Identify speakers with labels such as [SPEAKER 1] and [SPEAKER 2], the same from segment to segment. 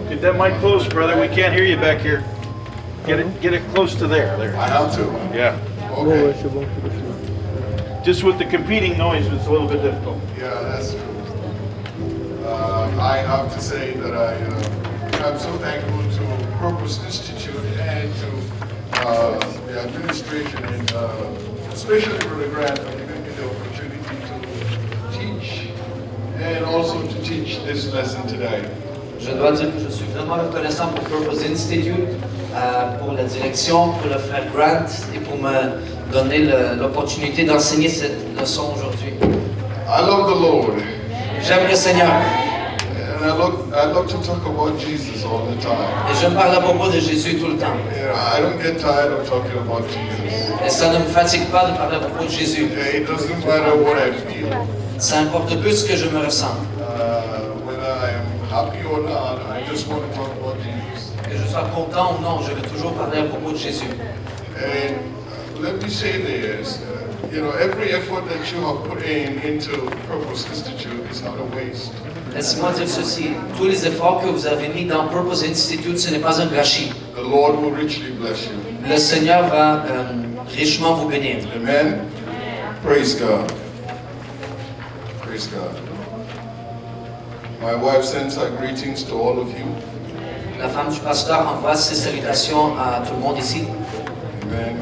[SPEAKER 1] Get that mic close, brother. We can't hear you back here. Get it close to there. There.
[SPEAKER 2] I have to.
[SPEAKER 1] Yeah.
[SPEAKER 2] Okay.
[SPEAKER 1] Just with the competing noise, it's a little bit difficult.
[SPEAKER 2] Yeah, that's true. I have to say that I'm so thankful to Purpose Institute and to the administration, and especially for the grant for giving me the opportunity to teach and also to teach this lesson today.
[SPEAKER 3] Je dois dire que je suis vraiment reconnaissant pour Purpose Institute, pour la direction, pour le frère Grant et pour me donner l'opportunité d'enseigner cette leçon aujourd'hui.
[SPEAKER 2] I love the Lord.
[SPEAKER 3] J'aime le Seigneur
[SPEAKER 2] And I love to talk about Jesus all the time.
[SPEAKER 3] et je parle à propos de Jésus tout le temps.
[SPEAKER 2] I don't get tired of talking about Jesus.
[SPEAKER 3] Et ça ne me fatigue pas de parler à propos de Jésus.
[SPEAKER 2] It doesn't matter what I feel.
[SPEAKER 3] Ça importe peu ce que je me ressens.
[SPEAKER 2] Whether I am happy or not, I just want to talk about Jesus.
[SPEAKER 3] Que je sois content ou non, je vais toujours parler à propos de Jésus.
[SPEAKER 2] And let me say this, every effort that you have put into Purpose Institute is not a waste.
[SPEAKER 3] Laissez-moi dire ceci, tous les efforts que vous avez mis dans Purpose Institute, ce n'est pas un gâchis.
[SPEAKER 2] The Lord will richly bless you.
[SPEAKER 3] Le Seigneur va richement vous bénir.
[SPEAKER 2] Amen. Praise God. Praise God. My wife sends her greetings to all of you.
[SPEAKER 3] La femme du pasteur envoie ses salutations à tout le monde ici.
[SPEAKER 2] Amen.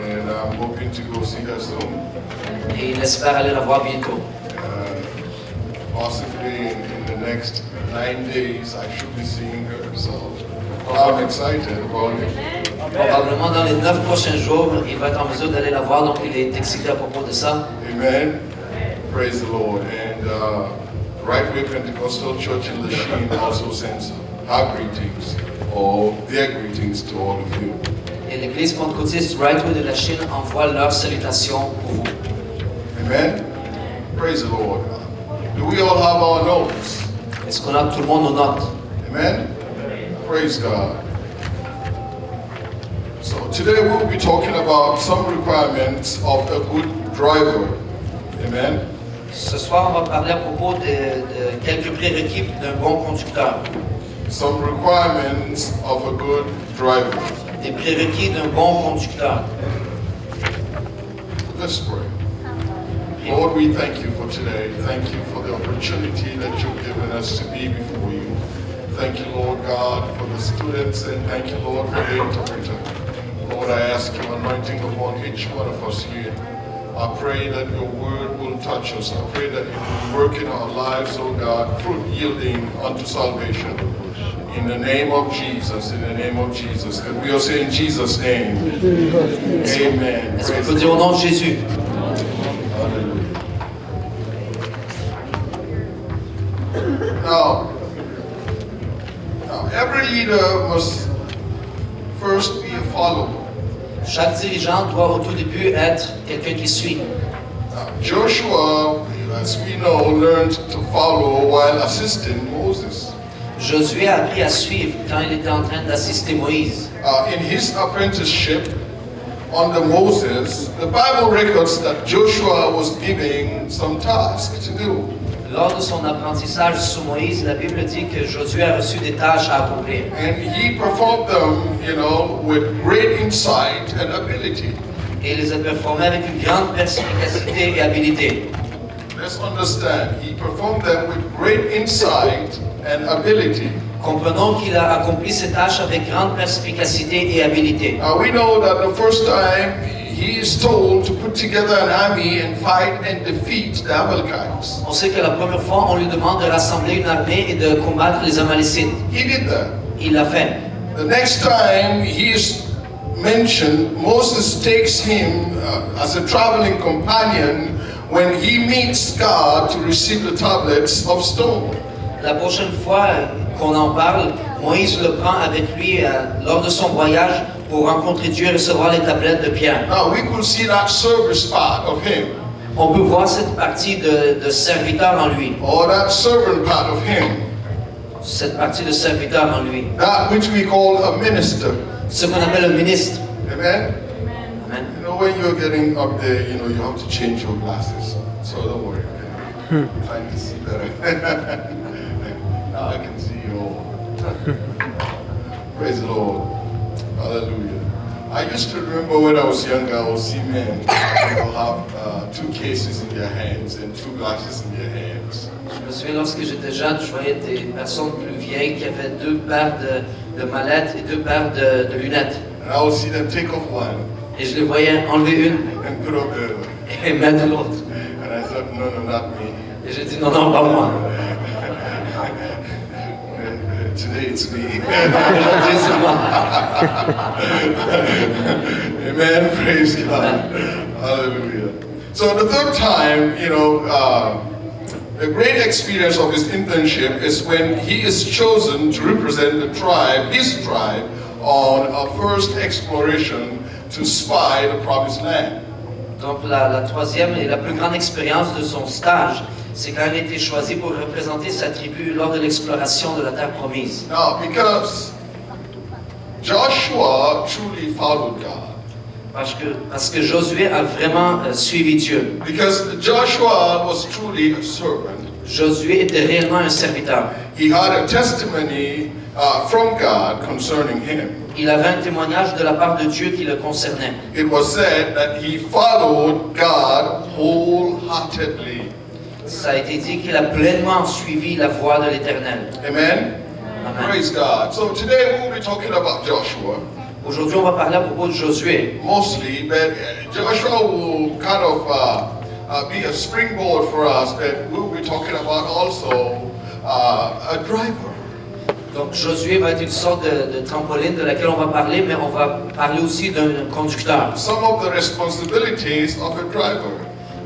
[SPEAKER 2] And I'm hoping to go see her soon.
[SPEAKER 3] Et il espère aller la voir bientôt.
[SPEAKER 2] Possibly in the next 9 days, I should be seeing her. So I'm excited about it.
[SPEAKER 3] Probablement dans les 9 prochains jours, il va être en mesure d'aller la voir, donc il est excité à propos de ça.
[SPEAKER 2] Amen. Praise the Lord. And Right Way Pentecostal Church in Lachine also sends her greetings, or their greetings to all of you.
[SPEAKER 3] Et l'église pentecôtiste Right Way de la Chine envoie leurs salutations pour vous.
[SPEAKER 2] Amen. Praise the Lord. Do we all have our notes?
[SPEAKER 3] Est-ce qu'on a tout le monde nos notes?
[SPEAKER 2] Amen. Praise God. So today we'll be talking about some requirements of a good driver. Amen.
[SPEAKER 3] Ce soir, on va parler à propos de quelques prérequis d'un bon conducteur.
[SPEAKER 2] Some requirements of a good driver.
[SPEAKER 3] Des prérequis d'un bon conducteur.
[SPEAKER 2] Let's pray. Lord, we thank you for today. Thank you for the opportunity that you've given us to be before you. Thank you, Lord God, for the students, and thank you, Lord, for the interpreter. Lord, I ask your anointing upon each one of us here. I pray that your word will touch us. I pray that it will work in our lives, oh God, fruit yielding unto salvation. In the name of Jesus, in the name of Jesus. And we all say in Jesus' name. Amen.
[SPEAKER 3] Est-ce qu'on peut dire au nom de Jésus?
[SPEAKER 2] Now, every leader must first be a follower.
[SPEAKER 3] Chaque dirigeant doit au tout début être quelqu'un qui suit.
[SPEAKER 2] Joshua, as we know, learned to follow while assisting Moses.
[SPEAKER 3] Josué a appris à suivre quand il était en train d'assister Moïse.
[SPEAKER 2] In his apprenticeship under Moses, the Bible records that Joshua was given some tasks to do.
[SPEAKER 3] Lors de son apprentissage sous Moïse, la Bible dit que Josué a reçu des tâches à accomplir.
[SPEAKER 2] And he performed them, with great insight and ability.
[SPEAKER 3] Et il les a performés avec une grande perspicacité et habileté.
[SPEAKER 2] Let's understand, he performed them with great insight and ability.
[SPEAKER 3] Comprenons qu'il a accompli ces tâches avec grande perspicacité et habileté.
[SPEAKER 2] We know that the first time he is told to put together an army and fight and defeat the Amalekites.
[SPEAKER 3] On sait que la première fois, on lui demande de rassembler une armée et de combattre les Amalécites.
[SPEAKER 2] He did that.
[SPEAKER 3] Il l'a fait.
[SPEAKER 2] The next time he is mentioned, Moses takes him as a traveling companion when he meets God to receive the tablets of stone.
[SPEAKER 3] La prochaine fois qu'on en parle, Moïse le prend avec lui lors de son voyage pour rencontrer Dieu et recevoir les tablettes de pierre.
[SPEAKER 2] Now we could see that service part of him.
[SPEAKER 3] On peut voir cette partie de serviteur en lui.
[SPEAKER 2] Or that servant part of him.
[SPEAKER 3] Cette partie de serviteur en lui.
[SPEAKER 2] That which we call a minister.
[SPEAKER 3] Ce qu'on appelle un ministre.
[SPEAKER 2] Amen?
[SPEAKER 3] Amen.
[SPEAKER 2] You know, when you're getting up there, you have to change your glasses. So don't worry. I'm trying to see better. Now I can see you all. Praise the Lord. Hallelujah. I used to remember when I was younger, I would see men have 2 cases in their hands and 2 glasses in their hands.
[SPEAKER 3] Je me souviens lorsque j'étais jeune, je voyais des personnes plus vieilles qui avaient 2 paires de mallettes et 2 paires de lunettes.
[SPEAKER 2] And I would see them take off one
[SPEAKER 3] Et je les voyais enlever une
[SPEAKER 2] and put on the other.
[SPEAKER 3] et mettre l'autre.
[SPEAKER 2] And I thought, no, not me.
[SPEAKER 3] Et j'ai dit non, non, pas moi.
[SPEAKER 2] Today it's me.
[SPEAKER 3] Aujourd'hui, c'est moi.
[SPEAKER 2] Amen. Praise God. Hallelujah. So the third time, the great experience of his internship is when he is chosen to represent the tribe, his tribe, on a first exploration to spy the promised land.
[SPEAKER 3] Donc la troisième et la plus grande expérience de son stage, c'est quand il a été choisi pour représenter sa tribu lors de l'exploration de la terre promise.
[SPEAKER 2] Now, because Joshua truly followed God.
[SPEAKER 3] Parce que Josué a vraiment suivi Dieu.
[SPEAKER 2] Because Joshua was truly a servant.
[SPEAKER 3] Josué était réellement un serviteur.
[SPEAKER 2] He had a testimony from God concerning him.
[SPEAKER 3] Il avait un témoignage de la part de Dieu qui le concernait.
[SPEAKER 2] It was said that he followed God wholeheartedly.
[SPEAKER 3] Ça a été dit qu'il a pleinement suivi la voie de l'Éternel.
[SPEAKER 2] Amen?
[SPEAKER 3] Amen.
[SPEAKER 2] Praise God. So today we'll be talking about Joshua.
[SPEAKER 3] Aujourd'hui, on va parler à propos de Josué.
[SPEAKER 2] Mostly, but Joshua will kind of be a springboard for us, but we'll be talking about also a driver.
[SPEAKER 3] Donc Josué va être une sorte de trampoline de laquelle on va parler, mais on va parler aussi d'un conducteur.
[SPEAKER 2] Some of the responsibilities of a driver.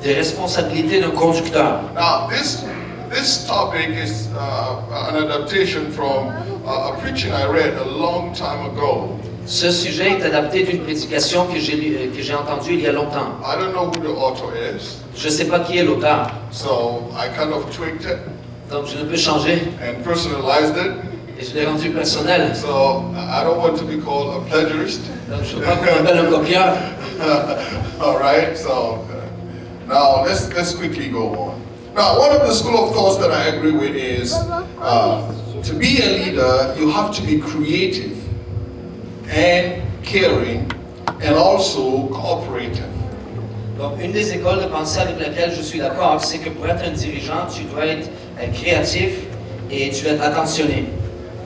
[SPEAKER 3] Des responsabilités d'un conducteur.
[SPEAKER 2] Now, this topic is an adaptation from a preaching I read a long time ago.
[SPEAKER 3] Ce sujet est adapté d'une prédication que j'ai entendue il y a longtemps.
[SPEAKER 2] I don't know who the author is,
[SPEAKER 3] Je ne sais pas qui est l'auteur,
[SPEAKER 2] so I kind of tweaked it
[SPEAKER 3] donc je ne peux changer
[SPEAKER 2] and personalized it.
[SPEAKER 3] et je l'ai rendu personnel.
[SPEAKER 2] So I don't want to be called a plagiarist.
[SPEAKER 3] Donc je ne veux pas qu'on m'appelle un copieur.
[SPEAKER 2] All right, so now let's quickly go on. Now, one of the school of thoughts that I agree with is to be a leader, you have to be creative and caring and also cooperative.
[SPEAKER 3] Donc une des écoles de pensée avec laquelle je suis d'accord, c'est que pour être un dirigeant, tu dois être créatif et tu dois être attentionné.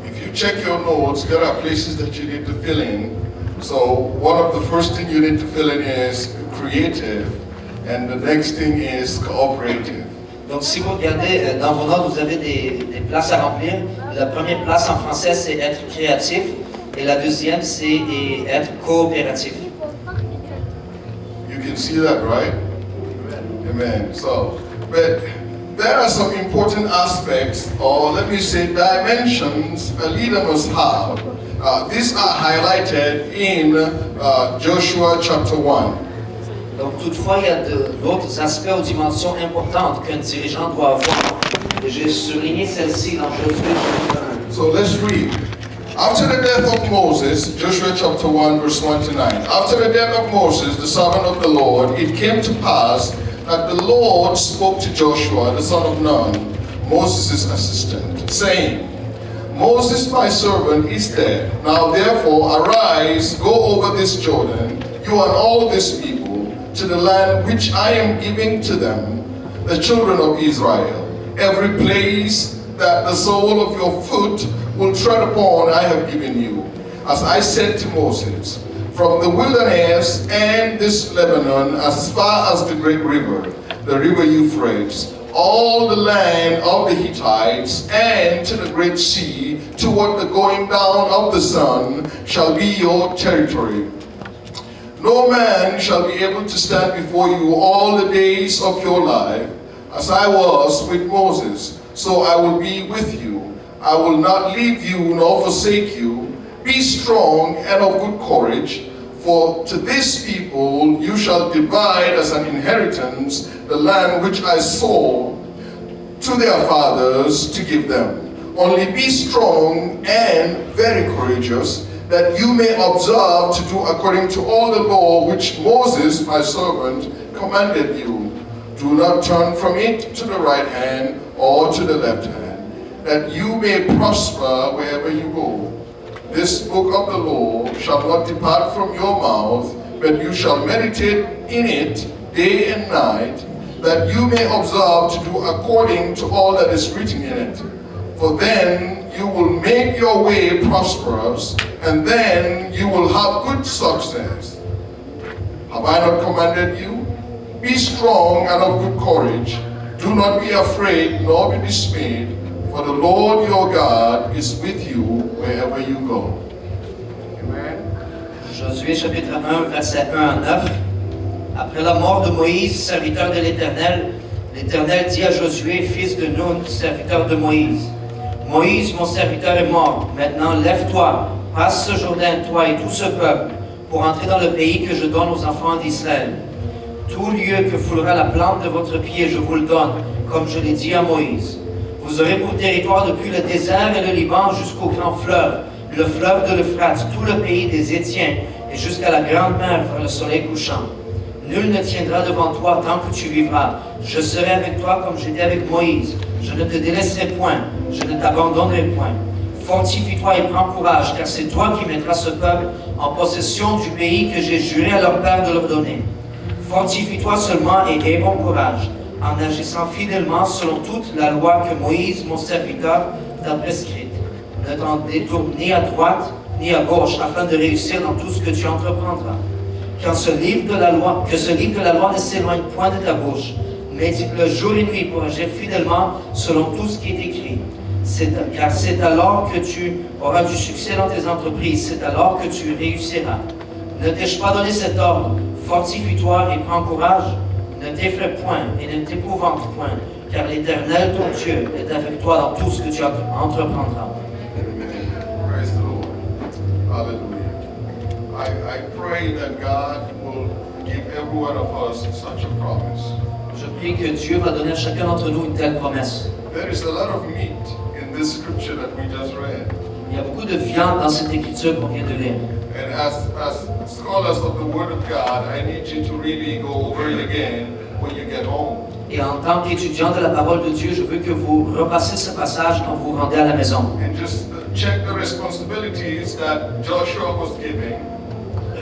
[SPEAKER 2] If you check your notes, there are places that you need to fill in. So one of the first thing you need to fill in is creative, and the next thing is cooperative.
[SPEAKER 3] Donc si vous regardez dans vos notes, vous avez des places à remplir. La première place en français, c'est être créatif. Et la deuxième, c'est être coopératif.
[SPEAKER 2] You can see that, right? Amen. So, but there are some important aspects, or let me say dimensions, a leader must have. These are highlighted in Joshua chapter 1.
[SPEAKER 3] Donc toutefois, il y a d'autres aspects ou dimensions importantes qu'un dirigeant doit avoir. Et j'ai souligné celle-ci dans Josué chapitre 1.
[SPEAKER 2] So let's read. After the death of Moses, Joshua chapter 1 verse 1 to 9. After the death of Moses, the servant of the Lord, it came to pass that the Lord spoke to Joshua, the son of Nun, Moses' assistant, saying, Moses, my servant, is dead. Now therefore arise, go over this Jordan, you and all this people, to the land which I am giving to them, the children of Israel. Every place that the sole of your foot will tread upon I have given you, as I said to Moses, from the wilderness and this Lebanon as far as the great river, the river Euphrates, all the land of the Hittites, and to the great sea, toward the going down of the sun, shall be your territory. No man shall be able to stand before you all the days of your life. As I was with Moses, so I will be with you. I will not leave you nor forsake you. Be strong and of good courage, for to this people you shall divide as an inheritance the land which I swore to their fathers to give them. Only be strong and very courageous, that you may observe to do according to all the law which Moses, my servant, commanded you. Do not turn from it to the right hand or to the left hand, that you may prosper wherever you go. This book of the law shall not depart from your mouth, but you shall meditate in it day and night, that you may observe to do according to all that is written in it. For then you will make your way prosperous, and then you will have good success. Have I not commanded you? Be strong and of good courage. Do not be afraid, nor be dismayed, for the Lord your God is with you wherever you go. Amen.
[SPEAKER 3] Josué chapitre 1, versets 1 à 9. Après la mort de Moïse, serviteur de l'Éternel, l'Éternel dit à Josué, fils de Nun, serviteur de Moïse, Moïse, mon serviteur, est mort. Maintenant, lève-toi, passe ce Jourdain, toi et tout ce peuple, pour entrer dans le pays que je donne aux enfants d'Israël. Tout lieu que foulera la plante de votre pied, je vous le donne, comme je l'ai dit à Moïse. Vous aurez pour territoire depuis le désert et le Liban jusqu'au grand fleuve, le fleuve de l'Euphrate, tout le pays des Étiens, et jusqu'à la grande mer vers le soleil couchant. Nul ne tiendra devant toi tant que tu vivras. Je serai avec toi comme j'étais avec Moïse. Je ne te délaisserai point, je ne t'abandonnerai point. Fortifie-toi et prends courage, car c'est toi qui mettras ce peuple en possession du pays que j'ai juré à leur père de leur donner. Fortifie-toi seulement et aie bon courage, en agissant fidèlement selon toute la loi que Moïse, mon serviteur, t'a prescrite. Ne t'en détourne ni à droite ni à gauche, afin de réussir dans tout ce que tu entreprendras. Que ce livre de la loi ne s'éloigne point de ta bouche. Médite-le jour et nuit pour agir fidèlement selon tout ce qui est écrit. Car c'est alors que tu auras du succès dans tes entreprises, c'est alors que tu réussiras. Ne t'ai-je pas donné cet ordre? Fortifie-toi et prends courage. Ne t'effraie point et ne t'épouvante point, car l'Éternel, ton Dieu, est avec toi dans tout ce que tu entreprendras.
[SPEAKER 2] Praise the Lord. Hallelujah. I pray that God will give every one of us such a promise.
[SPEAKER 3] Je prie que Dieu va donner à chacun d'entre nous une telle promesse.
[SPEAKER 2] There is a lot of meat in this scripture that we just read.
[SPEAKER 3] Il y a beaucoup de viande dans cette écriture qu'on vient de lire.
[SPEAKER 2] And as scholars of the Word of God, I need you to really go over it again when you get home.
[SPEAKER 3] Et en tant qu'étudiant de la parole de Dieu, je veux que vous repassiez ce passage quand vous vous rendez à la maison.
[SPEAKER 2] And just check the responsibilities that Joshua was giving.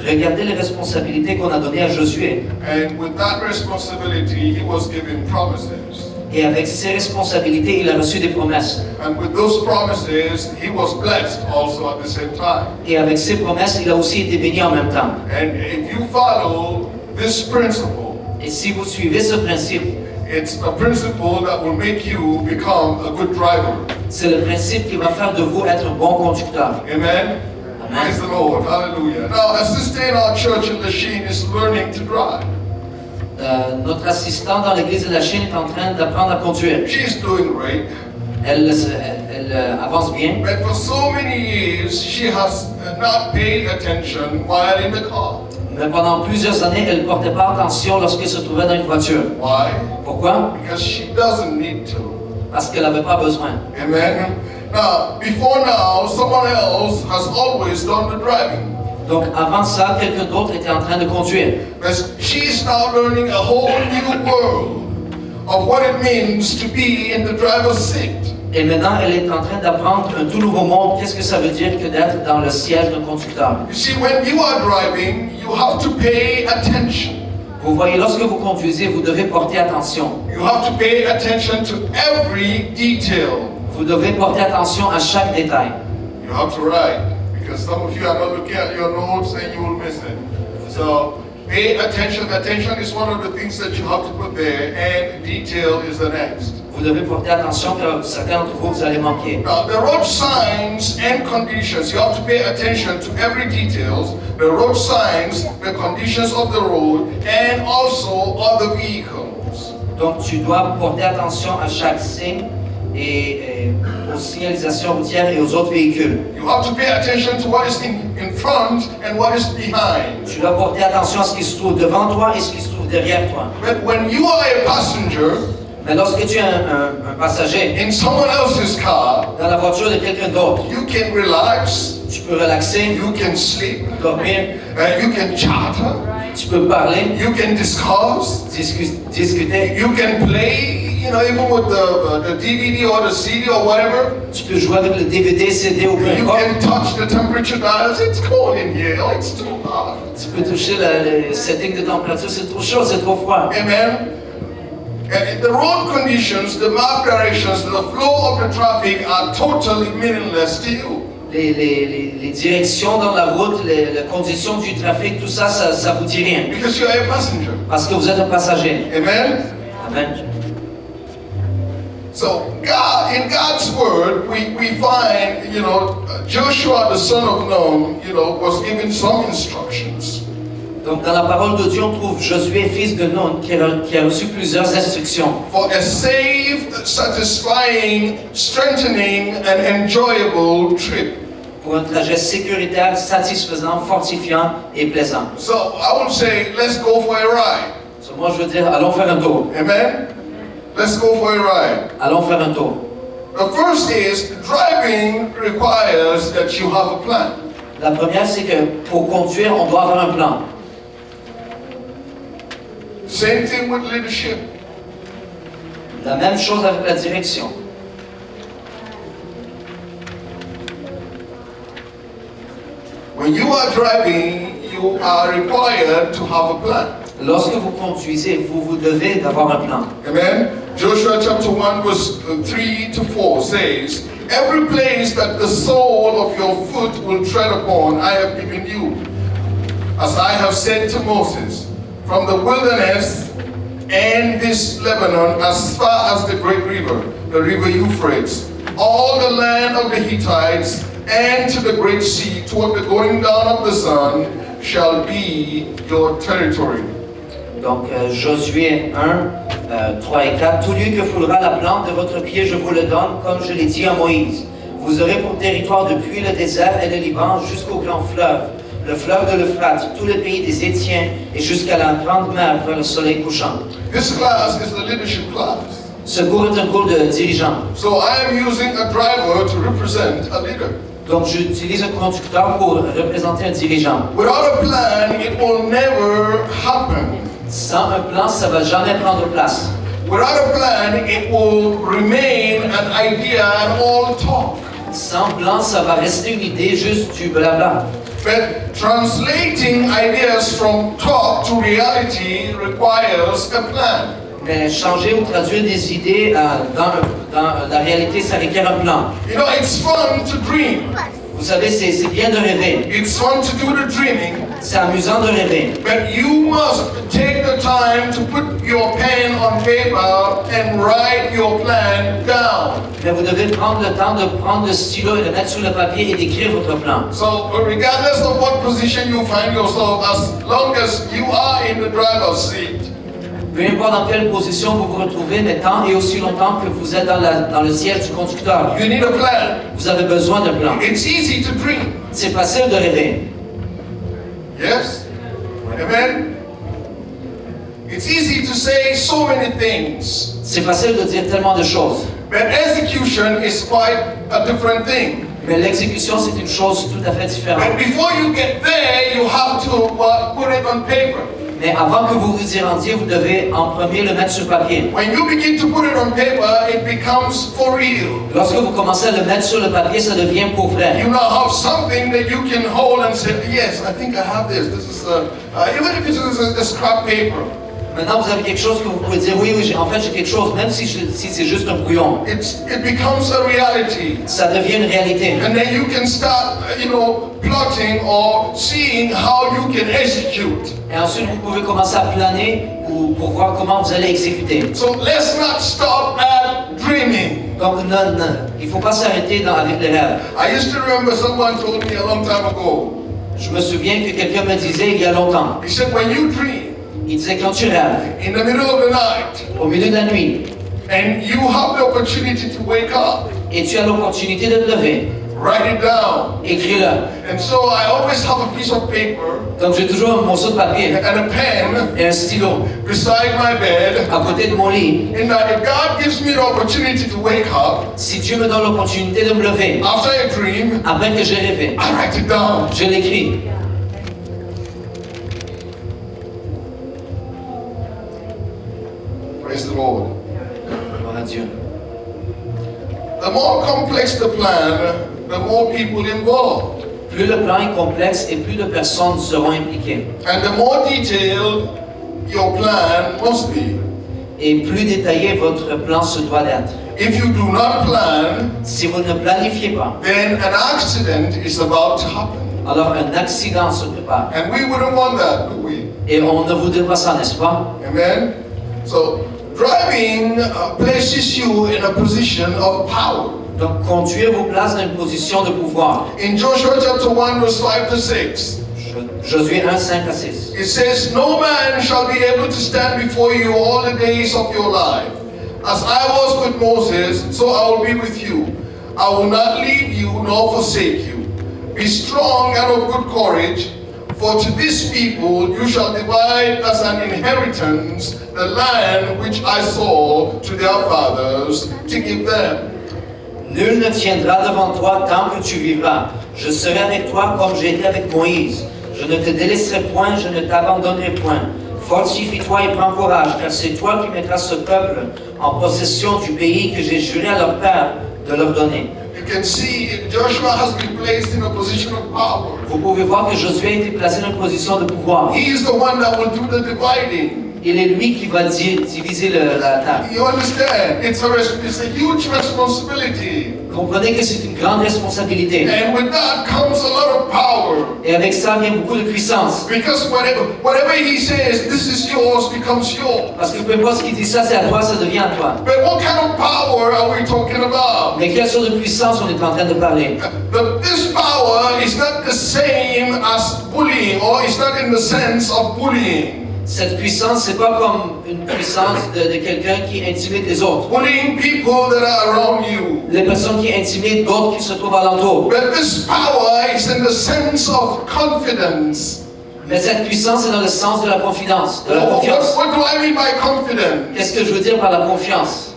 [SPEAKER 3] Regardez les responsabilités qu'on a données à Josué.
[SPEAKER 2] And with that responsibility, he was given promises.
[SPEAKER 3] Et avec ces responsabilités, il a reçu des promesses.
[SPEAKER 2] And with those promises, he was blessed also at the same time.
[SPEAKER 3] Et avec ces promesses, il a aussi été béni en même temps.
[SPEAKER 2] And if you follow this principle,
[SPEAKER 3] Et si vous suivez ce principe,
[SPEAKER 2] it's a principle that will make you become a good driver.
[SPEAKER 3] c'est le principe qui va faire de vous être un bon conducteur.
[SPEAKER 2] Amen? Praise the Lord. Hallelujah. Now, a sister in our church in Lachine is learning to drive.
[SPEAKER 3] Notre assistant dans l'église de la Chine est en train d'apprendre à conduire.
[SPEAKER 2] She's doing great.
[SPEAKER 3] Elle avance bien.
[SPEAKER 2] But for so many years, she has not paid attention while in the car.
[SPEAKER 3] Mais pendant plusieurs années, elle ne portait pas attention lorsqu'elle se trouvait dans une voiture.
[SPEAKER 2] Why?
[SPEAKER 3] Pourquoi?
[SPEAKER 2] Because she doesn't need to.
[SPEAKER 3] Parce qu'elle n'avait pas besoin.
[SPEAKER 2] Amen. Now, before now, someone else has always done the driving.
[SPEAKER 3] Donc avant ça, quelqu'un d'autre était en train de conduire.
[SPEAKER 2] But she's now learning a whole new world of what it means to be in the driver's seat.
[SPEAKER 3] Et maintenant, elle est en train d'apprendre un tout nouveau monde. Qu'est-ce que ça veut dire que d'être dans le siège d'un conducteur?
[SPEAKER 2] You see, when you are driving, you have to pay attention.
[SPEAKER 3] Vous voyez, lorsque vous conduisez, vous devez porter attention.
[SPEAKER 2] You have to pay attention to every detail.
[SPEAKER 3] Vous devez porter attention à chaque détail.
[SPEAKER 2] You have to write, because some of you are not looking at your notes and you will miss it. So pay attention. Attention is one of the things that you have to put there, and detail is the next.
[SPEAKER 3] Vous devez porter attention car certains d'entre vous, vous allez manquer.
[SPEAKER 2] Now, the road signs and conditions, you have to pay attention to every details. The road signs, the conditions of the road, and also other vehicles.
[SPEAKER 3] Donc tu dois porter attention à chaque signe et aux signalisations routières et aux autres véhicules.
[SPEAKER 2] You have to pay attention to what is in front and what is behind.
[SPEAKER 3] Tu dois porter attention à ce qui se trouve devant toi et ce qui se trouve derrière toi.
[SPEAKER 2] But when you are a passenger,
[SPEAKER 3] Mais lorsque tu es un passager
[SPEAKER 2] in someone else's car,
[SPEAKER 3] dans la voiture de quelqu'un d'autre,
[SPEAKER 2] you can relax,
[SPEAKER 3] tu peux relaxer,
[SPEAKER 2] you can sleep,
[SPEAKER 3] dormir,
[SPEAKER 2] you can chatter,
[SPEAKER 3] tu peux parler,
[SPEAKER 2] you can discuss,
[SPEAKER 3] discuter,
[SPEAKER 2] you can play, even with the DVD or the CD or whatever,
[SPEAKER 3] Tu peux jouer avec le DVD, CD ou peu
[SPEAKER 2] you
[SPEAKER 3] importe.
[SPEAKER 2] can touch the temperature dials. It's cold in here. Oh, it's too hot.
[SPEAKER 3] Tu peux toucher le setting de température, c'est trop chaud, c'est trop froid.
[SPEAKER 2] Amen. And the road conditions, the map directions, the flow of the traffic are totally meaningless to you.
[SPEAKER 3] Les directions dans la route, les conditions du trafic, tout ça, ça vous dit rien.
[SPEAKER 2] Because you are a passenger.
[SPEAKER 3] Parce que vous êtes un passager.
[SPEAKER 2] Amen.
[SPEAKER 3] Amen.
[SPEAKER 2] So God, in God's word, we find, Joshua, the son of Nun, was given some instructions.
[SPEAKER 3] Donc dans la parole de Dieu, on trouve Josué, fils de Nun, qui a reçu plusieurs instructions.
[SPEAKER 2] For a safe, satisfying, strengthening, and enjoyable trip.
[SPEAKER 3] Pour un trajet sécuritaire, satisfaisant, fortifiant et plaisant.
[SPEAKER 2] So I would say, let's go for a ride.
[SPEAKER 3] So, moi je veux dire, allons faire un tour.
[SPEAKER 2] Amen. Let's go for a ride.
[SPEAKER 3] Allons faire un tour.
[SPEAKER 2] The first is driving requires that you have a plan.
[SPEAKER 3] La première, c'est que pour conduire, on doit avoir un plan.
[SPEAKER 2] Same thing with leadership.
[SPEAKER 3] La même chose avec la direction.
[SPEAKER 2] When you are driving, you are required to have a plan.
[SPEAKER 3] Lorsque vous conduisez, vous devez d'avoir un plan.
[SPEAKER 2] Amen. Joshua chapter 1 verse 3 to 4 says, every place that the sole of your foot will tread upon, I have given you. As I have said to Moses, from the wilderness and this Lebanon as far as the great river, the river Euphrates, all the land of the Hittites, and to the great sea, toward the going down of the sun, shall be your territory.
[SPEAKER 3] Donc Josué 1, 3 et 4, tout lieu que foulera la plante de votre pied, je vous le donne, comme je l'ai dit à Moïse. Vous aurez pour territoire depuis le désert et le Liban jusqu'au grand fleuve, le fleuve de l'Euphrate, tout le pays des Étiens et jusqu'à la grande mer vers le soleil couchant.
[SPEAKER 2] This class is the leadership class.
[SPEAKER 3] Ce cours est un cours de dirigeant.
[SPEAKER 2] So I am using a driver to represent a leader.
[SPEAKER 3] Donc j'utilise un conducteur pour représenter un dirigeant.
[SPEAKER 2] Without a plan, it will never happen.
[SPEAKER 3] Sans un plan, ça ne va jamais prendre place.
[SPEAKER 2] Without a plan, it will remain an idea and all talk.
[SPEAKER 3] Sans plan, ça va rester une idée, juste du blabla.
[SPEAKER 2] But translating ideas from talk to reality requires a plan.
[SPEAKER 3] Mais changer ou traduire des idées dans la réalité, ça requiert un plan.
[SPEAKER 2] You know, it's fun to dream.
[SPEAKER 3] Vous savez, c'est bien de rêver.
[SPEAKER 2] It's fun to do the dreaming.
[SPEAKER 3] C'est amusant de rêver.
[SPEAKER 2] But you must take the time to put your pen on paper and write your plan down.
[SPEAKER 3] Mais vous devez prendre le temps de prendre le stylo et de mettre sur le papier et d'écrire votre plan.
[SPEAKER 2] So, regardless of what position you find yourself, as long as you are in the driver's seat,
[SPEAKER 3] Peu importe dans quelle position vous vous retrouvez, mais tant et aussi longtemps que vous êtes dans le siège du conducteur,
[SPEAKER 2] you need a plan.
[SPEAKER 3] vous avez besoin d'un plan.
[SPEAKER 2] It's easy to dream.
[SPEAKER 3] C'est facile de rêver.
[SPEAKER 2] Yes? Amen? It's easy to say so many things.
[SPEAKER 3] C'est facile de dire tellement de choses.
[SPEAKER 2] But execution is quite a different thing.
[SPEAKER 3] Mais l'exécution, c'est une chose tout à fait différente.
[SPEAKER 2] But before you get there, you have to put it on paper.
[SPEAKER 3] Mais avant que vous vous y rendiez, vous devez en premier le mettre sur papier.
[SPEAKER 2] When you begin to put it on paper, it becomes for real.
[SPEAKER 3] Lorsque vous commencez à le mettre sur le papier, ça devient pour vrai.
[SPEAKER 2] You now have something that you can hold and say, yes, I think I have this. This is even if it is a scrap paper.
[SPEAKER 3] Maintenant, vous avez quelque chose que vous pouvez dire, oui, en fait, j'ai quelque chose, même si c'est juste un brouillon.
[SPEAKER 2] It becomes a reality.
[SPEAKER 3] Ça devient une réalité.
[SPEAKER 2] And then you can start, plotting or seeing how you can execute.
[SPEAKER 3] Et ensuite, vous pouvez commencer à planer pour voir comment vous allez exécuter.
[SPEAKER 2] So let's not stop at dreaming.
[SPEAKER 3] Donc, il ne faut pas s'arrêter avec les rêves.
[SPEAKER 2] I used to remember someone told me a long time ago.
[SPEAKER 3] Je me souviens que quelqu'un me disait il y a longtemps,
[SPEAKER 2] He said, when you dream
[SPEAKER 3] il disait quand tu rêves,
[SPEAKER 2] in the middle of the night,
[SPEAKER 3] au milieu de la nuit,
[SPEAKER 2] and you have the opportunity to wake up,
[SPEAKER 3] et tu as l'opportunité de te lever,
[SPEAKER 2] write it down.
[SPEAKER 3] écris-le.
[SPEAKER 2] And so I always have a piece of paper
[SPEAKER 3] Donc j'ai toujours un morceau de papier
[SPEAKER 2] and a pen
[SPEAKER 3] et un stylo
[SPEAKER 2] beside my bed.
[SPEAKER 3] à côté de mon lit.
[SPEAKER 2] And that if God gives me the opportunity to wake up
[SPEAKER 3] Si Dieu me donne l'opportunité de me lever,
[SPEAKER 2] after a dream,
[SPEAKER 3] après que j'ai rêvé,
[SPEAKER 2] I write it down.
[SPEAKER 3] je l'écris.
[SPEAKER 2] Praise the Lord.
[SPEAKER 3] Dieu.
[SPEAKER 2] The more complex the plan, the more people involved.
[SPEAKER 3] Plus le plan est complexe et plus de personnes seront impliquées.
[SPEAKER 2] And the more detailed your plan must be.
[SPEAKER 3] Et plus détaillé votre plan se doit d'être.
[SPEAKER 2] If you do not plan,
[SPEAKER 3] Si vous ne planifiez pas,
[SPEAKER 2] then an accident is about to happen.
[SPEAKER 3] alors un accident se prépare.
[SPEAKER 2] And we wouldn't want that, do we?
[SPEAKER 3] Et on ne voudrait pas ça, n'est-ce pas?
[SPEAKER 2] Amen? So, driving places you in a position of power.
[SPEAKER 3] Donc conduire vous place dans une position de pouvoir.
[SPEAKER 2] In Joshua chapter 1, verse 5 to 6,
[SPEAKER 3] Josué 1, 5 à 6.
[SPEAKER 2] it says, "No man shall be able to stand before you all the days of your life. As I was with Moses, so I will be with you. I will not leave you nor forsake you. Be strong and of good courage, for to this people you shall divide as an inheritance the land which I swore to their fathers to give them."
[SPEAKER 3] Nul ne tiendra devant toi tant que tu vivras. Je serai avec toi comme j'ai été avec Moïse. Je ne te délaisserai point, je ne t'abandonnerai point. Fortifie-toi et prends courage, car c'est toi qui mettras ce peuple en possession du pays que j'ai juré à leur père de leur donner.
[SPEAKER 2] You can see Joshua has been placed in a position of power.
[SPEAKER 3] Vous pouvez voir que Josué a été placé dans une position de pouvoir.
[SPEAKER 2] He is the one that will do the dividing.
[SPEAKER 3] Il est lui qui va diviser la table.
[SPEAKER 2] You understand? It's a huge responsibility.
[SPEAKER 3] Comprenez que c'est une grande responsabilité.
[SPEAKER 2] And with that comes a lot of power.
[SPEAKER 3] Et avec ça vient beaucoup de puissance.
[SPEAKER 2] Because whatever he says, this is yours, becomes yours.
[SPEAKER 3] Parce que peu importe ce qu'il dit, ça c'est à toi, ça devient à toi.
[SPEAKER 2] But what kind of power are we talking about?
[SPEAKER 3] Mais quelle sorte de puissance on est en train de parler?
[SPEAKER 2] This power is not the same as bullying, or it's not in the sense of bullying.
[SPEAKER 3] Cette puissance, c'est pas comme une puissance de quelqu'un qui intimide les autres.
[SPEAKER 2] Bullying people that are around you.
[SPEAKER 3] Les personnes qui intimident d'autres qui se trouvent alentour.
[SPEAKER 2] But this power is in the sense of confidence.
[SPEAKER 3] Mais cette puissance est dans le sens de la confidence, de la confiance.
[SPEAKER 2] What do I mean by confidence?
[SPEAKER 3] Qu'est-ce que je veux dire par la confiance?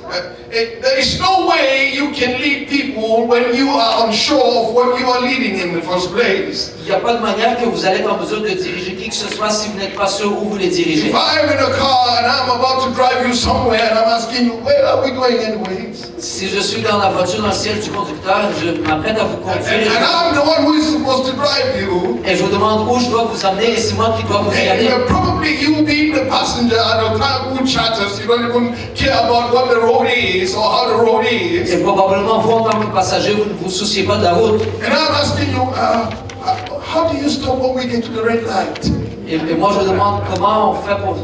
[SPEAKER 2] There is no way you can lead people when you are unsure of what you are leading in the first place.
[SPEAKER 3] Il n'y a pas de manière que vous allez être en mesure de diriger qui que ce soit si vous n'êtes pas sûr où vous les dirigez.
[SPEAKER 2] If I'm in a car and I'm about to drive you somewhere and I'm asking you, where are we going anyways?
[SPEAKER 3] Si je suis dans la voiture dans le siège du conducteur, je m'apprête à vous conduire
[SPEAKER 2] And I'm the one who is supposed to drive you.
[SPEAKER 3] et je vous demande où je dois vous amener et c'est moi qui dois vous y aller.
[SPEAKER 2] And probably you being the passenger at the time who chatters, you don't even care about what the road is or how the road is.
[SPEAKER 3] Et probablement vous en tant que passager, vous ne vous souciez pas de la route.
[SPEAKER 2] And I'm asking you, how do you stop when we get to the red light?
[SPEAKER 3] Et moi je demande comment on fait pour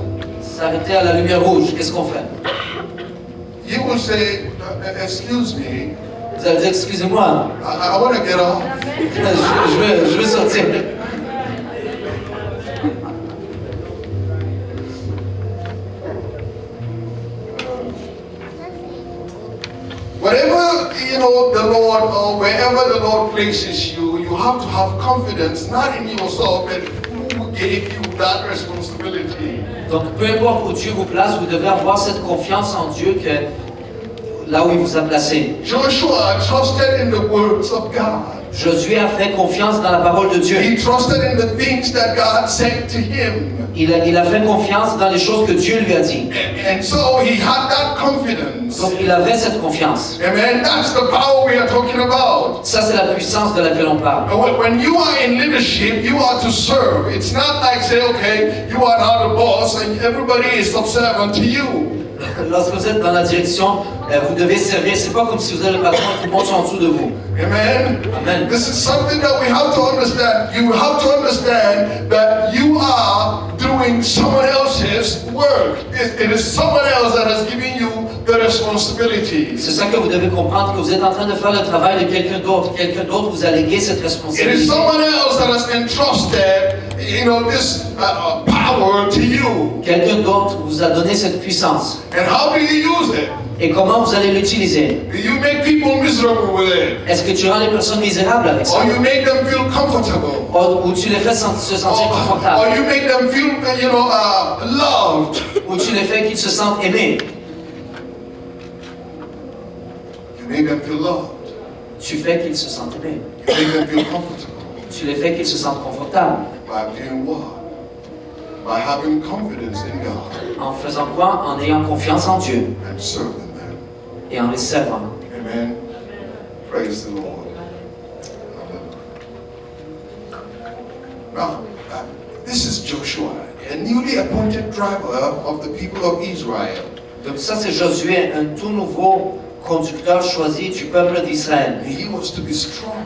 [SPEAKER 3] s'arrêter à la lumière rouge. Qu'est-ce qu'on fait?
[SPEAKER 2] You will say, excuse me,
[SPEAKER 3] Vous allez dire excusez-moi,
[SPEAKER 2] I want to get off.
[SPEAKER 3] je veux sortir.
[SPEAKER 2] Whatever, the Lord, or wherever the Lord places you, you have to have confidence, not in yourself, but who gave you that responsibility.
[SPEAKER 3] Donc peu importe où Dieu vous place, vous devez avoir cette confiance en Dieu que là où il vous a placé.
[SPEAKER 2] Joshua trusted in the words of God.
[SPEAKER 3] Josué a fait confiance dans la parole de Dieu.
[SPEAKER 2] He trusted in the things that God said to him.
[SPEAKER 3] Il a fait confiance dans les choses que Dieu lui a dit.
[SPEAKER 2] And so he had that confidence.
[SPEAKER 3] Donc il avait cette confiance.
[SPEAKER 2] Amen. That's the power we are talking about.
[SPEAKER 3] Ça c'est la puissance de laquelle on parle.
[SPEAKER 2] When you are in leadership, you are to serve. It's not like say, okay, you are now the boss and everybody is subservient to you.
[SPEAKER 3] Lorsque vous êtes dans la direction, vous devez servir. C'est pas comme si vous êtes le patron et tout le monde est en dessous de vous.
[SPEAKER 2] Amen.
[SPEAKER 3] Amen.
[SPEAKER 2] This is something that we have to understand. You have to understand that you are doing someone else's work. It is someone else that has given you the responsibility.
[SPEAKER 3] C'est ça que vous devez comprendre, que vous êtes en train de faire le travail de quelqu'un d'autre. Quelqu'un d'autre vous a légué cette
[SPEAKER 2] It
[SPEAKER 3] responsabilité.
[SPEAKER 2] is someone else that has entrusted, this power to you.
[SPEAKER 3] Quelqu'un d'autre vous a donné cette puissance.
[SPEAKER 2] And how do you use it?
[SPEAKER 3] Et comment vous allez l'utiliser?
[SPEAKER 2] Do you make people miserable with it?
[SPEAKER 3] Est-ce que tu rends les personnes misérables avec ça?
[SPEAKER 2] Or you make them feel comfortable?
[SPEAKER 3] Ou tu les fais se sentir
[SPEAKER 2] Or
[SPEAKER 3] confortables?
[SPEAKER 2] you make them feel, loved?
[SPEAKER 3] Ou tu les fais qu'ils se sentent aimés?
[SPEAKER 2] You make them feel loved.
[SPEAKER 3] Tu fais qu'ils se sentent aimés.
[SPEAKER 2] You make them feel comfortable.
[SPEAKER 3] Tu les fais qu'ils se sentent confortables.
[SPEAKER 2] By doing what? By having confidence in God
[SPEAKER 3] En faisant quoi? En ayant confiance en Dieu
[SPEAKER 2] and serving them.
[SPEAKER 3] et en les servant.
[SPEAKER 2] Amen. Praise the Lord. Now, this is Joshua, a newly appointed driver of the people of Israel.
[SPEAKER 3] Donc ça c'est Josué, un tout nouveau conducteur choisi du peuple d'Israël.
[SPEAKER 2] He was to be strong.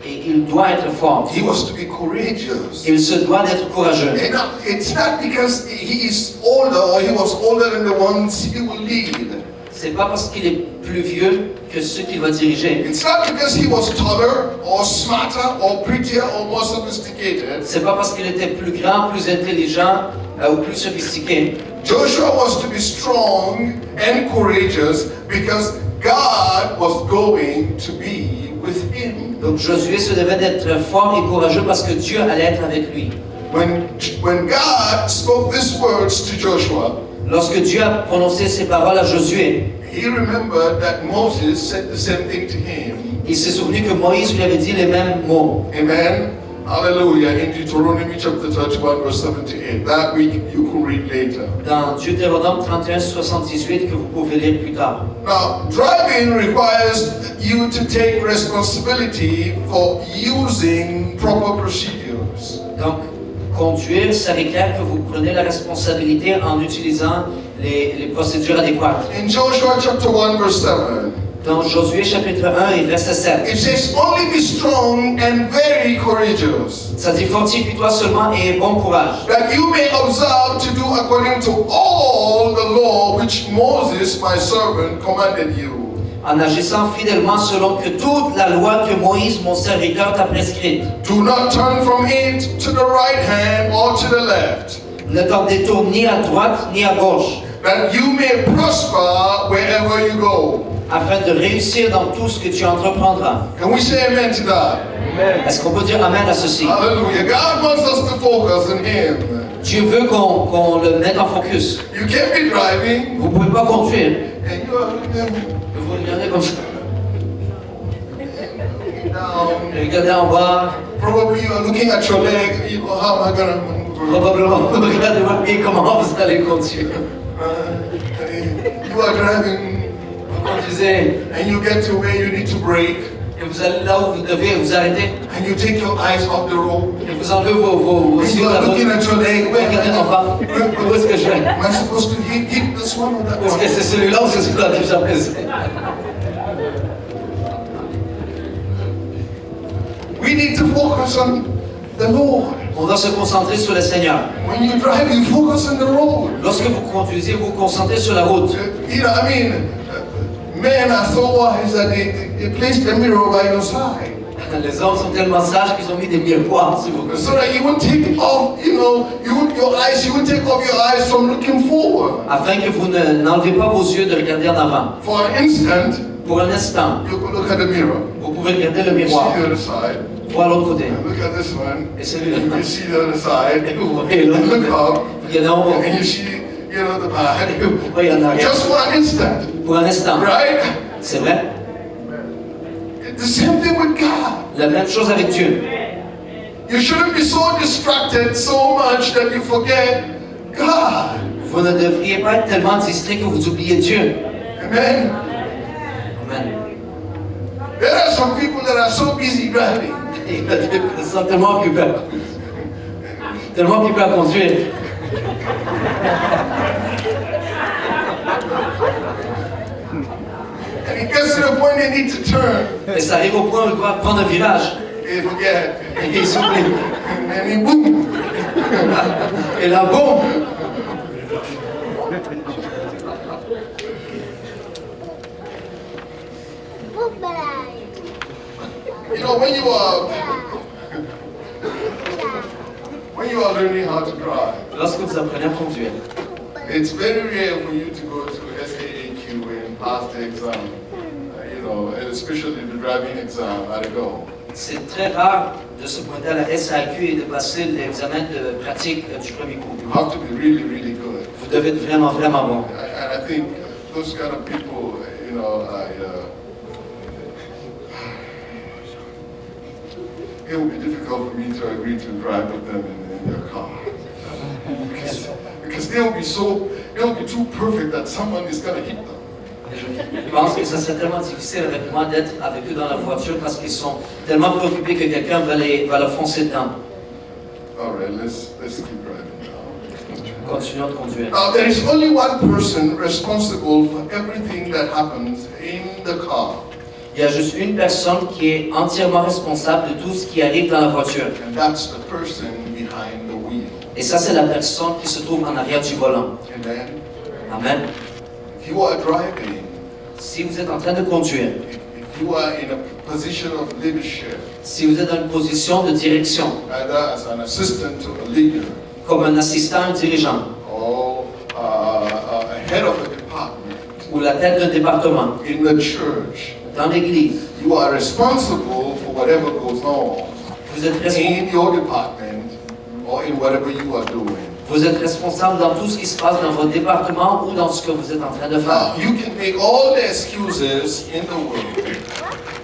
[SPEAKER 3] Et il doit être fort.
[SPEAKER 2] He was to be courageous.
[SPEAKER 3] Il se doit d'être courageux.
[SPEAKER 2] And it's not because he is older or he was older than the ones he will lead.
[SPEAKER 3] C'est pas parce qu'il est plus vieux que ceux qu'il va diriger.
[SPEAKER 2] It's not because he was taller or smarter or prettier or more sophisticated.
[SPEAKER 3] C'est pas parce qu'il était plus grand, plus intelligent ou plus sophistiqué.
[SPEAKER 2] Joshua was to be strong and courageous because God was going to be with him.
[SPEAKER 3] Donc Josué se devait d'être fort et courageux parce que Dieu allait être avec lui.
[SPEAKER 2] When God spoke these words to Joshua,
[SPEAKER 3] Lorsque Dieu a prononcé ces paroles à Josué,
[SPEAKER 2] he remembered that Moses said the same thing to him.
[SPEAKER 3] il s'est souvenu que Moïse lui avait dit les mêmes mots.
[SPEAKER 2] Amen. Hallelujah. In Deuteronomy chapter 31 verse 7 to 8. That week you can read later.
[SPEAKER 3] Dans Deutéronome 31, 78, que vous pouvez lire plus tard.
[SPEAKER 2] Now, driving requires you to take responsibility for using proper procedures.
[SPEAKER 3] Donc, conduire, ça requiert que vous preniez la responsabilité en utilisant les procédures adéquates.
[SPEAKER 2] In Joshua chapter 1 verse 7,
[SPEAKER 3] Dans Josué chapitre 1 et verset 7,
[SPEAKER 2] it says, only be strong and very courageous,
[SPEAKER 3] ça dit fortifie-toi seulement et bon courage,
[SPEAKER 2] that you may observe to do according to all the law which Moses my servant commanded you.
[SPEAKER 3] en agissant fidèlement selon que toute la loi que Moïse mon serviteur t'a prescrite.
[SPEAKER 2] Do not turn from it to the right hand or to the left,
[SPEAKER 3] Ne t'en détourne ni à droite ni à gauche,
[SPEAKER 2] that you may prosper wherever you go.
[SPEAKER 3] afin de réussir dans tout ce que tu entreprendras.
[SPEAKER 2] Can we say amen to that?
[SPEAKER 3] Est-ce qu'on peut dire amen à ceci?
[SPEAKER 2] Hallelujah. God wants us to focus on Him.
[SPEAKER 3] Dieu veut qu'on le mette en focus.
[SPEAKER 2] You can't be driving
[SPEAKER 3] Vous ne pouvez pas conduire.
[SPEAKER 2] and you are looking
[SPEAKER 3] Vous regardez comme ça.
[SPEAKER 2] down.
[SPEAKER 3] Regardez en bas.
[SPEAKER 2] Probably you are looking at your leg. You go, how am I going to?
[SPEAKER 3] Probablement, vous regardez votre pied, comment vous allez conduire.
[SPEAKER 2] You are driving
[SPEAKER 3] Vous conduisez
[SPEAKER 2] and you get to where you need to brake
[SPEAKER 3] et vous allez là où vous devez vous arrêter
[SPEAKER 2] and you take your eyes off the road.
[SPEAKER 3] et vous enlevez vos
[SPEAKER 2] And
[SPEAKER 3] yeux
[SPEAKER 2] you
[SPEAKER 3] de la
[SPEAKER 2] are
[SPEAKER 3] route.
[SPEAKER 2] looking at your leg.
[SPEAKER 3] Vous regardez en bas. Où est-ce que je vais?
[SPEAKER 2] Am I supposed to hit this one or that
[SPEAKER 3] Est-ce que
[SPEAKER 2] one?
[SPEAKER 3] c'est celui-là ou c'est celui-là que j'apprécie?
[SPEAKER 2] We need to focus on the Lord.
[SPEAKER 3] On doit se concentrer sur le Seigneur.
[SPEAKER 2] When you drive, you focus on the road.
[SPEAKER 3] Lorsque vous conduisez, vous vous concentrez sur la route.
[SPEAKER 2] You know, I mean, men are so wise that they placed a mirror by your side.
[SPEAKER 3] Les hommes sont tellement sages qu'ils ont mis des miroirs sur vos côtés.
[SPEAKER 2] So that you won't take off, you know, you won't take off your eyes from looking forward.
[SPEAKER 3] Afin que vous n'enlevez pas vos yeux de regarder en avant.
[SPEAKER 2] For an instant,
[SPEAKER 3] Pour un instant,
[SPEAKER 2] you could look at the mirror.
[SPEAKER 3] vous pouvez regarder le
[SPEAKER 2] You see
[SPEAKER 3] miroir,
[SPEAKER 2] the other side.
[SPEAKER 3] voir l'autre côté.
[SPEAKER 2] And look at this one.
[SPEAKER 3] Et celui-là.
[SPEAKER 2] You see the other side.
[SPEAKER 3] Et vous voyez l'autre
[SPEAKER 2] And
[SPEAKER 3] côté.
[SPEAKER 2] look up.
[SPEAKER 3] Vous regardez en haut.
[SPEAKER 2] And you see, you know, the back.
[SPEAKER 3] Et vous voyez en arrière.
[SPEAKER 2] Just for an instant.
[SPEAKER 3] Pour un instant.
[SPEAKER 2] Right?
[SPEAKER 3] C'est vrai.
[SPEAKER 2] The same thing with God.
[SPEAKER 3] La même chose avec Dieu.
[SPEAKER 2] You shouldn't be so distracted so much that you forget God.
[SPEAKER 3] Vous ne devriez pas être tellement distrait que vous oubliez Dieu.
[SPEAKER 2] Amen.
[SPEAKER 3] Amen.
[SPEAKER 2] There are some people that are so busy driving.
[SPEAKER 3] Et ils sont tellement occupés à conduire.
[SPEAKER 2] And it gets to the point they need to turn.
[SPEAKER 3] Et ça arrive au point où ils doivent prendre un virage.
[SPEAKER 2] They forget.
[SPEAKER 3] Et ils s'oublient.
[SPEAKER 2] And then boom.
[SPEAKER 3] Et là, boum!
[SPEAKER 2] You know, when you are learning how to drive,
[SPEAKER 3] Lorsque vous apprenez à conduire,
[SPEAKER 2] it's very rare for you to go to SAAQ and pass the exam. You know, and especially the driving exam at a go.
[SPEAKER 3] c'est très rare de se pointer à la SAQ et de passer l'examen de pratique du premier coup.
[SPEAKER 2] You have to be really, really good.
[SPEAKER 3] Vous devez être vraiment, vraiment bon.
[SPEAKER 2] And I think those kind of people, you know, it would be difficult for me to agree to drive with them in their car. Because they'll be too perfect that someone is going to hit them.
[SPEAKER 3] Je pense que ça serait tellement difficile avec moi d'être avec eux dans la voiture parce qu'ils sont tellement préoccupés que quelqu'un va leur foncer dedans.
[SPEAKER 2] All right, let's keep driving now.
[SPEAKER 3] Continuons de conduire.
[SPEAKER 2] Now, there is only one person responsible for everything that happens in the car,
[SPEAKER 3] Il y a juste une personne qui est entièrement responsable de tout ce qui arrive dans la voiture.
[SPEAKER 2] and that's the person behind the wheel.
[SPEAKER 3] Et ça, c'est la personne qui se trouve en arrière du volant.
[SPEAKER 2] Amen.
[SPEAKER 3] Amen.
[SPEAKER 2] If you are driving,
[SPEAKER 3] Si vous êtes en train de conduire,
[SPEAKER 2] if you are in a position of leadership,
[SPEAKER 3] si vous êtes dans une position de direction,
[SPEAKER 2] either as an assistant to a leader
[SPEAKER 3] comme un assistant, un dirigeant,
[SPEAKER 2] or a head of a department
[SPEAKER 3] ou la tête d'un département,
[SPEAKER 2] in the church,
[SPEAKER 3] dans l'église,
[SPEAKER 2] you are responsible for whatever goes on
[SPEAKER 3] vous êtes,
[SPEAKER 2] in your department or in whatever you are doing.
[SPEAKER 3] vous êtes responsable dans tout ce qui se passe dans votre département ou dans ce que vous êtes en train de faire.
[SPEAKER 2] Now, you can make all the excuses in the world,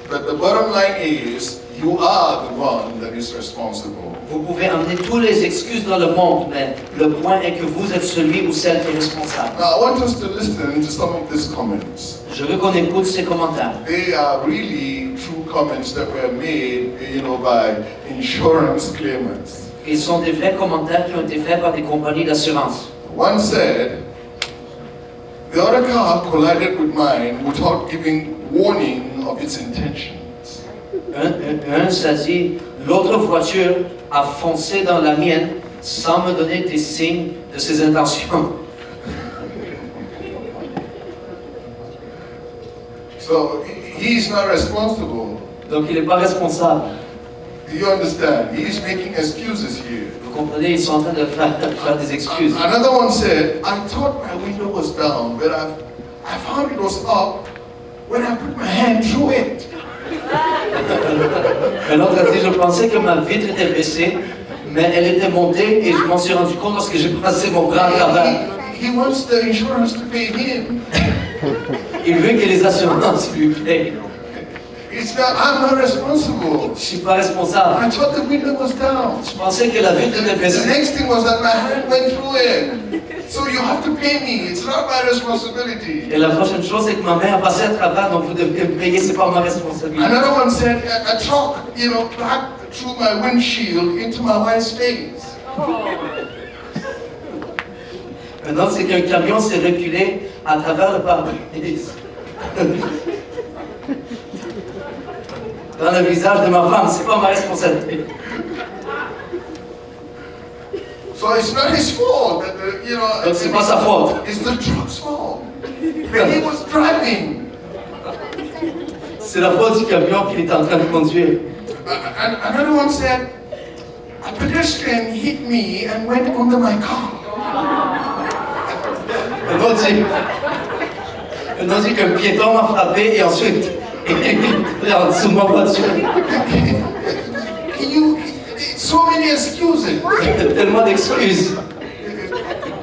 [SPEAKER 2] but the bottom line is you are the one that is responsible.
[SPEAKER 3] Vous pouvez amener toutes les excuses dans le monde, mais le point est que vous êtes celui ou celle qui est responsable.
[SPEAKER 2] Now, I want us to listen to some of these comments.
[SPEAKER 3] Je veux qu'on écoute ces commentaires.
[SPEAKER 2] They are really true comments that were made, by insurance claimants.
[SPEAKER 3] Ils sont des vrais commentaires qui ont été faits par des compagnies d'assurance.
[SPEAKER 2] One said, the other car collided with mine without giving warning of its intentions.
[SPEAKER 3] Un ça dit, l'autre voiture a foncé dans la mienne sans me donner des signes de ses intentions.
[SPEAKER 2] So he's not responsible.
[SPEAKER 3] Donc il n'est pas responsable.
[SPEAKER 2] Do you understand? He's making excuses here.
[SPEAKER 3] Vous comprenez, ils sont en train de faire des excuses.
[SPEAKER 2] Another one said, I thought my window was down, but I found it was up when I put my hand through it.
[SPEAKER 3] Un autre a dit, je pensais que ma vitre était baissée, mais elle était montée et je m'en suis rendu compte lorsque j'ai passé mon bras à travers.
[SPEAKER 2] He wants the insurance to pay him.
[SPEAKER 3] Il veut que les assurances lui payent.
[SPEAKER 2] It's not, I'm not responsible.
[SPEAKER 3] Je ne suis pas responsable.
[SPEAKER 2] I thought the window was down.
[SPEAKER 3] Je pensais que la vitre était
[SPEAKER 2] The
[SPEAKER 3] baissée.
[SPEAKER 2] next thing was that my hand went through it. So you have to pay me. It's not my responsibility.
[SPEAKER 3] Et la prochaine chose, c'est que ma main a passé à travers, donc vous devez me payer, c'est pas ma responsabilité.
[SPEAKER 2] Another one said, a truck, backed through my windshield into my wife's face.
[SPEAKER 3] Un autre, c'est qu'un camion s'est reculé à travers le pare-brise. Dans le visage de ma femme, c'est pas ma responsabilité.
[SPEAKER 2] So it's not his fault that
[SPEAKER 3] Donc c'est pas sa faute.
[SPEAKER 2] it's the truck's fault. And he was driving.
[SPEAKER 3] C'est la faute du camion qu'il est en train de conduire.
[SPEAKER 2] And another one said, a pedestrian hit me and went under my car.
[SPEAKER 3] Un autre dit qu'un piéton m'a frappé et ensuite il est en dessous de ma voiture.
[SPEAKER 2] So many excuses.
[SPEAKER 3] Tellement d'excuses.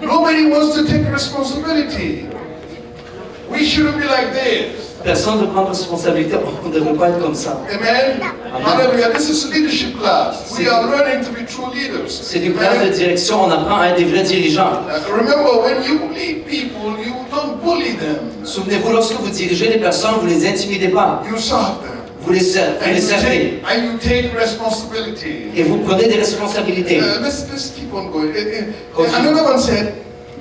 [SPEAKER 2] Nobody wants to take responsibility. We shouldn't be like this.
[SPEAKER 3] Personne ne prend responsabilité, on ne devrait pas être comme ça.
[SPEAKER 2] Amen. Hallelujah. This is leadership class. We are learning to be true leaders.
[SPEAKER 3] C'est une classe de direction, on apprend à être des vrais dirigeants.
[SPEAKER 2] Remember, when you lead people, you don't bully them.
[SPEAKER 3] Souvenez-vous, lorsque vous dirigez les personnes, vous ne les intimidez pas.
[SPEAKER 2] You serve them.
[SPEAKER 3] Vous les servez.
[SPEAKER 2] And you take responsibility.
[SPEAKER 3] Et vous prenez des responsabilités.
[SPEAKER 2] Let's keep on going. Another one said,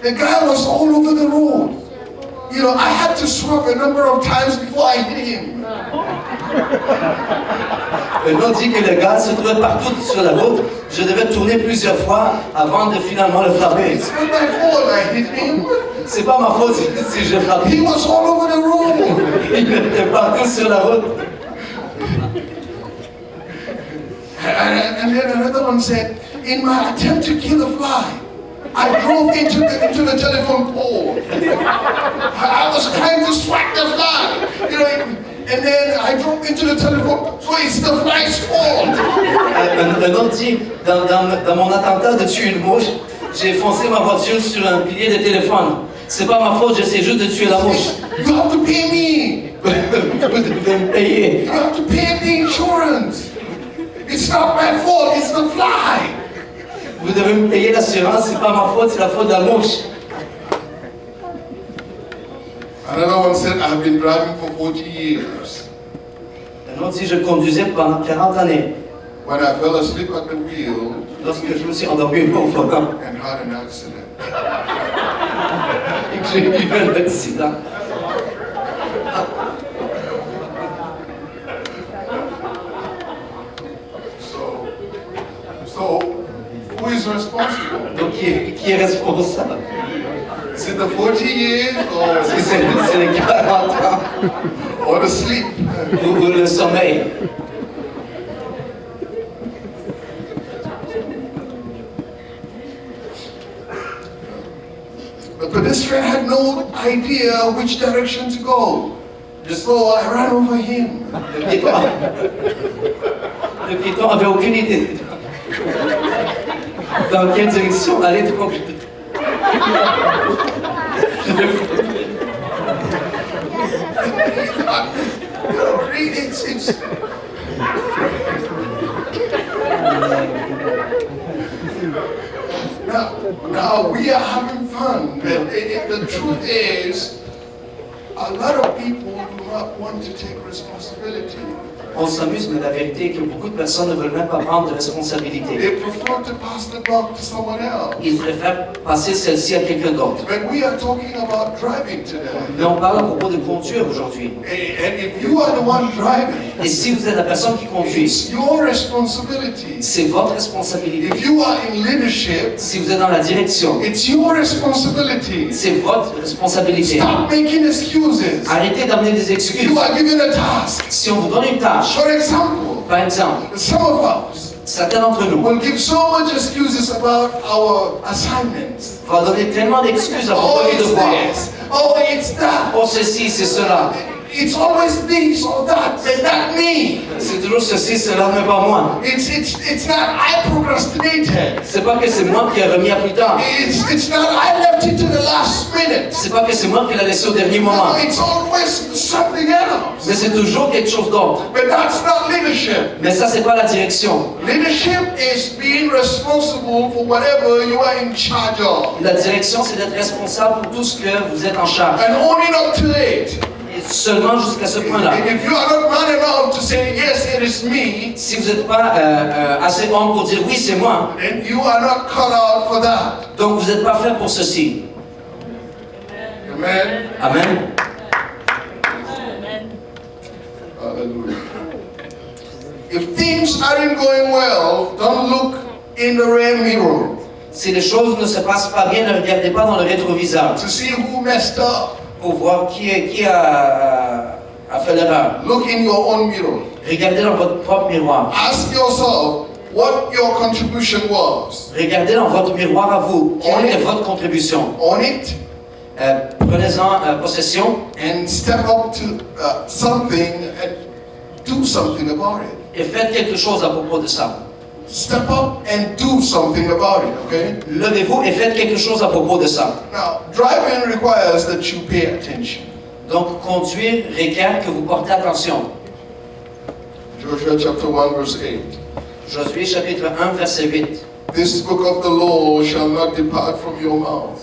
[SPEAKER 2] the guy was all over the road. I had to swerve a number of times before I hit him.
[SPEAKER 3] Un autre dit que le gars se trouvait partout sur la route. Je devais tourner plusieurs fois avant de finalement le frapper.
[SPEAKER 2] It's not my fault I hit him.
[SPEAKER 3] C'est pas ma faute si je frappe.
[SPEAKER 2] He was all over the road.
[SPEAKER 3] Il était partout sur la route.
[SPEAKER 2] And then another one said, in my attempt to kill a fly, I drove into the telephone pole. I was trying to swat the fly, and then I drove into the telephone, so it's the fly's fault.
[SPEAKER 3] Un autre dit, dans mon attentat de tuer une mouche, j'ai foncé ma voiture sur un pilier de téléphone. C'est pas ma faute, j'essaie juste de tuer la mouche.
[SPEAKER 2] You have to pay me.
[SPEAKER 3] Vous devez me payer.
[SPEAKER 2] You have to pay the insurance. It's not my fault, it's the fly.
[SPEAKER 3] Vous devez me payer l'assurance, c'est pas ma faute, c'est la faute de la mouche.
[SPEAKER 2] Another one said, I've been driving for 40 years.
[SPEAKER 3] Un autre dit, je conduisais pendant 40 années.
[SPEAKER 2] When I fell asleep at the wheel
[SPEAKER 3] Lorsque je me suis endormi au volant
[SPEAKER 2] and had an accident.
[SPEAKER 3] et que j'ai eu un accident.
[SPEAKER 2] So who is responsible?
[SPEAKER 3] Donc, qui est responsable?
[SPEAKER 2] Is it the 40 years
[SPEAKER 3] Est-ce que c'est les 40 ans
[SPEAKER 2] or the sleep?
[SPEAKER 3] ou le sommeil?
[SPEAKER 2] The pedestrian had no idea which direction to go. So I ran over him.
[SPEAKER 3] Le piéton avait aucune idée dans quelle direction aller, donc
[SPEAKER 2] It's now we are having fun, but the truth is, a lot of people do not want to take responsibility.
[SPEAKER 3] on s'amuse, mais la vérité est que beaucoup de personnes ne veulent même pas prendre de responsabilité.
[SPEAKER 2] They prefer to pass the buck to someone else.
[SPEAKER 3] Ils préfèrent passer celle-ci à quelqu'un d'autre.
[SPEAKER 2] But we are talking about driving today.
[SPEAKER 3] Mais on parle à propos de conduire aujourd'hui.
[SPEAKER 2] And if you are the one driving,
[SPEAKER 3] Et si vous êtes la personne qui conduit,
[SPEAKER 2] it's your responsibility.
[SPEAKER 3] c'est votre responsabilité.
[SPEAKER 2] If you are in leadership,
[SPEAKER 3] Si vous êtes dans la direction,
[SPEAKER 2] it's your responsibility.
[SPEAKER 3] c'est votre responsabilité.
[SPEAKER 2] Stop making excuses.
[SPEAKER 3] Arrêtez d'amener des
[SPEAKER 2] You
[SPEAKER 3] excuses.
[SPEAKER 2] are given a task.
[SPEAKER 3] Si on vous donne une tâche,
[SPEAKER 2] For example,
[SPEAKER 3] par exemple,
[SPEAKER 2] some of us
[SPEAKER 3] certains d'entre nous
[SPEAKER 2] will give so much excuses about our assignments.
[SPEAKER 3] vont donner tellement d'excuses à
[SPEAKER 2] Oh,
[SPEAKER 3] propos des
[SPEAKER 2] it's
[SPEAKER 3] devoirs.
[SPEAKER 2] this. Oh, it's that.
[SPEAKER 3] Oh, ceci, c'est cela.
[SPEAKER 2] It's always this or that, but not me.
[SPEAKER 3] C'est toujours ceci, cela, mais pas moi.
[SPEAKER 2] It's not I procrastinated.
[SPEAKER 3] C'est pas que c'est moi qui ai remis à plus tard.
[SPEAKER 2] It's not I left it to the last minute.
[SPEAKER 3] C'est pas que c'est moi qui l'ai laissé au dernier
[SPEAKER 2] No,
[SPEAKER 3] moment.
[SPEAKER 2] it's always something else.
[SPEAKER 3] Mais c'est toujours quelque chose d'autre.
[SPEAKER 2] But that's not leadership.
[SPEAKER 3] Mais ça, c'est pas la direction.
[SPEAKER 2] Leadership is being responsible for whatever you are in charge of.
[SPEAKER 3] La direction, c'est d'être responsable pour tout ce que vous êtes en charge.
[SPEAKER 2] And owning up to it.
[SPEAKER 3] Et seulement jusqu'à ce point-là.
[SPEAKER 2] If you are not man enough to say, yes, it is me,
[SPEAKER 3] Si vous n'êtes pas assez homme pour dire oui, c'est moi,
[SPEAKER 2] then you are not cut out for that.
[SPEAKER 3] donc vous n'êtes pas fait pour ceci.
[SPEAKER 2] Amen.
[SPEAKER 3] Amen.
[SPEAKER 2] Hallelujah. If things aren't going well, don't look in the rear mirror
[SPEAKER 3] Si les choses ne se passent pas bien, ne regardez pas dans le rétroviseur
[SPEAKER 2] to see who messed up.
[SPEAKER 3] pour voir qui a fait l'erreur.
[SPEAKER 2] Look in your own mirror.
[SPEAKER 3] Regardez dans votre propre miroir.
[SPEAKER 2] Ask yourself what your contribution was.
[SPEAKER 3] Regardez dans votre miroir à vous. Quelle est votre contribution?
[SPEAKER 2] Own it
[SPEAKER 3] Prenez-en possession
[SPEAKER 2] and step up to something and do something about it.
[SPEAKER 3] et faites quelque chose à propos de ça.
[SPEAKER 2] Step up and do something about it, okay?
[SPEAKER 3] Levez-vous et faites quelque chose à propos de ça.
[SPEAKER 2] Now, driving requires that you pay attention.
[SPEAKER 3] Donc, conduire requiert que vous portez attention.
[SPEAKER 2] Joshua chapter 1 verse 8.
[SPEAKER 3] Josué chapitre 1, verset 8.
[SPEAKER 2] This book of the law shall not depart from your mouth,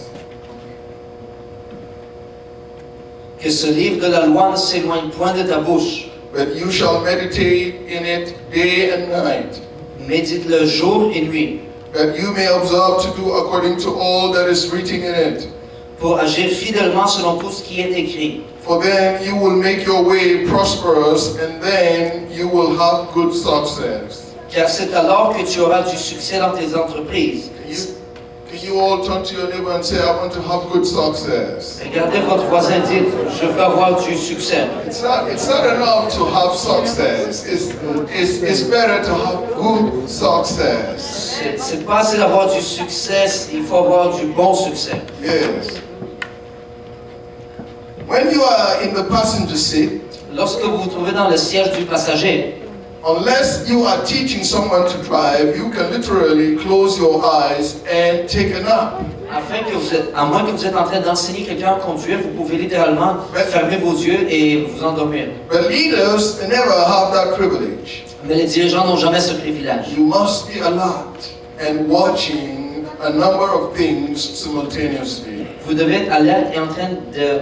[SPEAKER 3] Que ce livre de la loi ne s'éloigne point de ta bouche.
[SPEAKER 2] but you shall meditate in it day and night,
[SPEAKER 3] Médite-le jour et nuit,
[SPEAKER 2] that you may observe to do according to all that is written in it.
[SPEAKER 3] pour agir fidèlement selon tout ce qui est écrit.
[SPEAKER 2] For then you will make your way prosperous, and then you will have good success.
[SPEAKER 3] Car c'est alors que tu auras du succès dans tes entreprises.
[SPEAKER 2] Can you all turn to your neighbor and say, I want to have good success?
[SPEAKER 3] Regardez votre voisin, dites, je veux avoir du succès.
[SPEAKER 2] It's not enough to have success. It's better to have good success.
[SPEAKER 3] C'est pas assez d'avoir du succès, il faut avoir du bon succès.
[SPEAKER 2] Yes. When you are in the passenger seat,
[SPEAKER 3] Lorsque vous vous trouvez dans le siège du passager,
[SPEAKER 2] unless you are teaching someone to drive, you can literally close your eyes and take a nap.
[SPEAKER 3] à moins que vous êtes en train d'enseigner quelqu'un à conduire, vous pouvez littéralement fermer vos yeux et vous endormir.
[SPEAKER 2] But leaders never have that privilege.
[SPEAKER 3] Mais les dirigeants n'ont jamais ce privilège.
[SPEAKER 2] You must be alert and watching a number of things simultaneously.
[SPEAKER 3] Vous devez être alerte et en train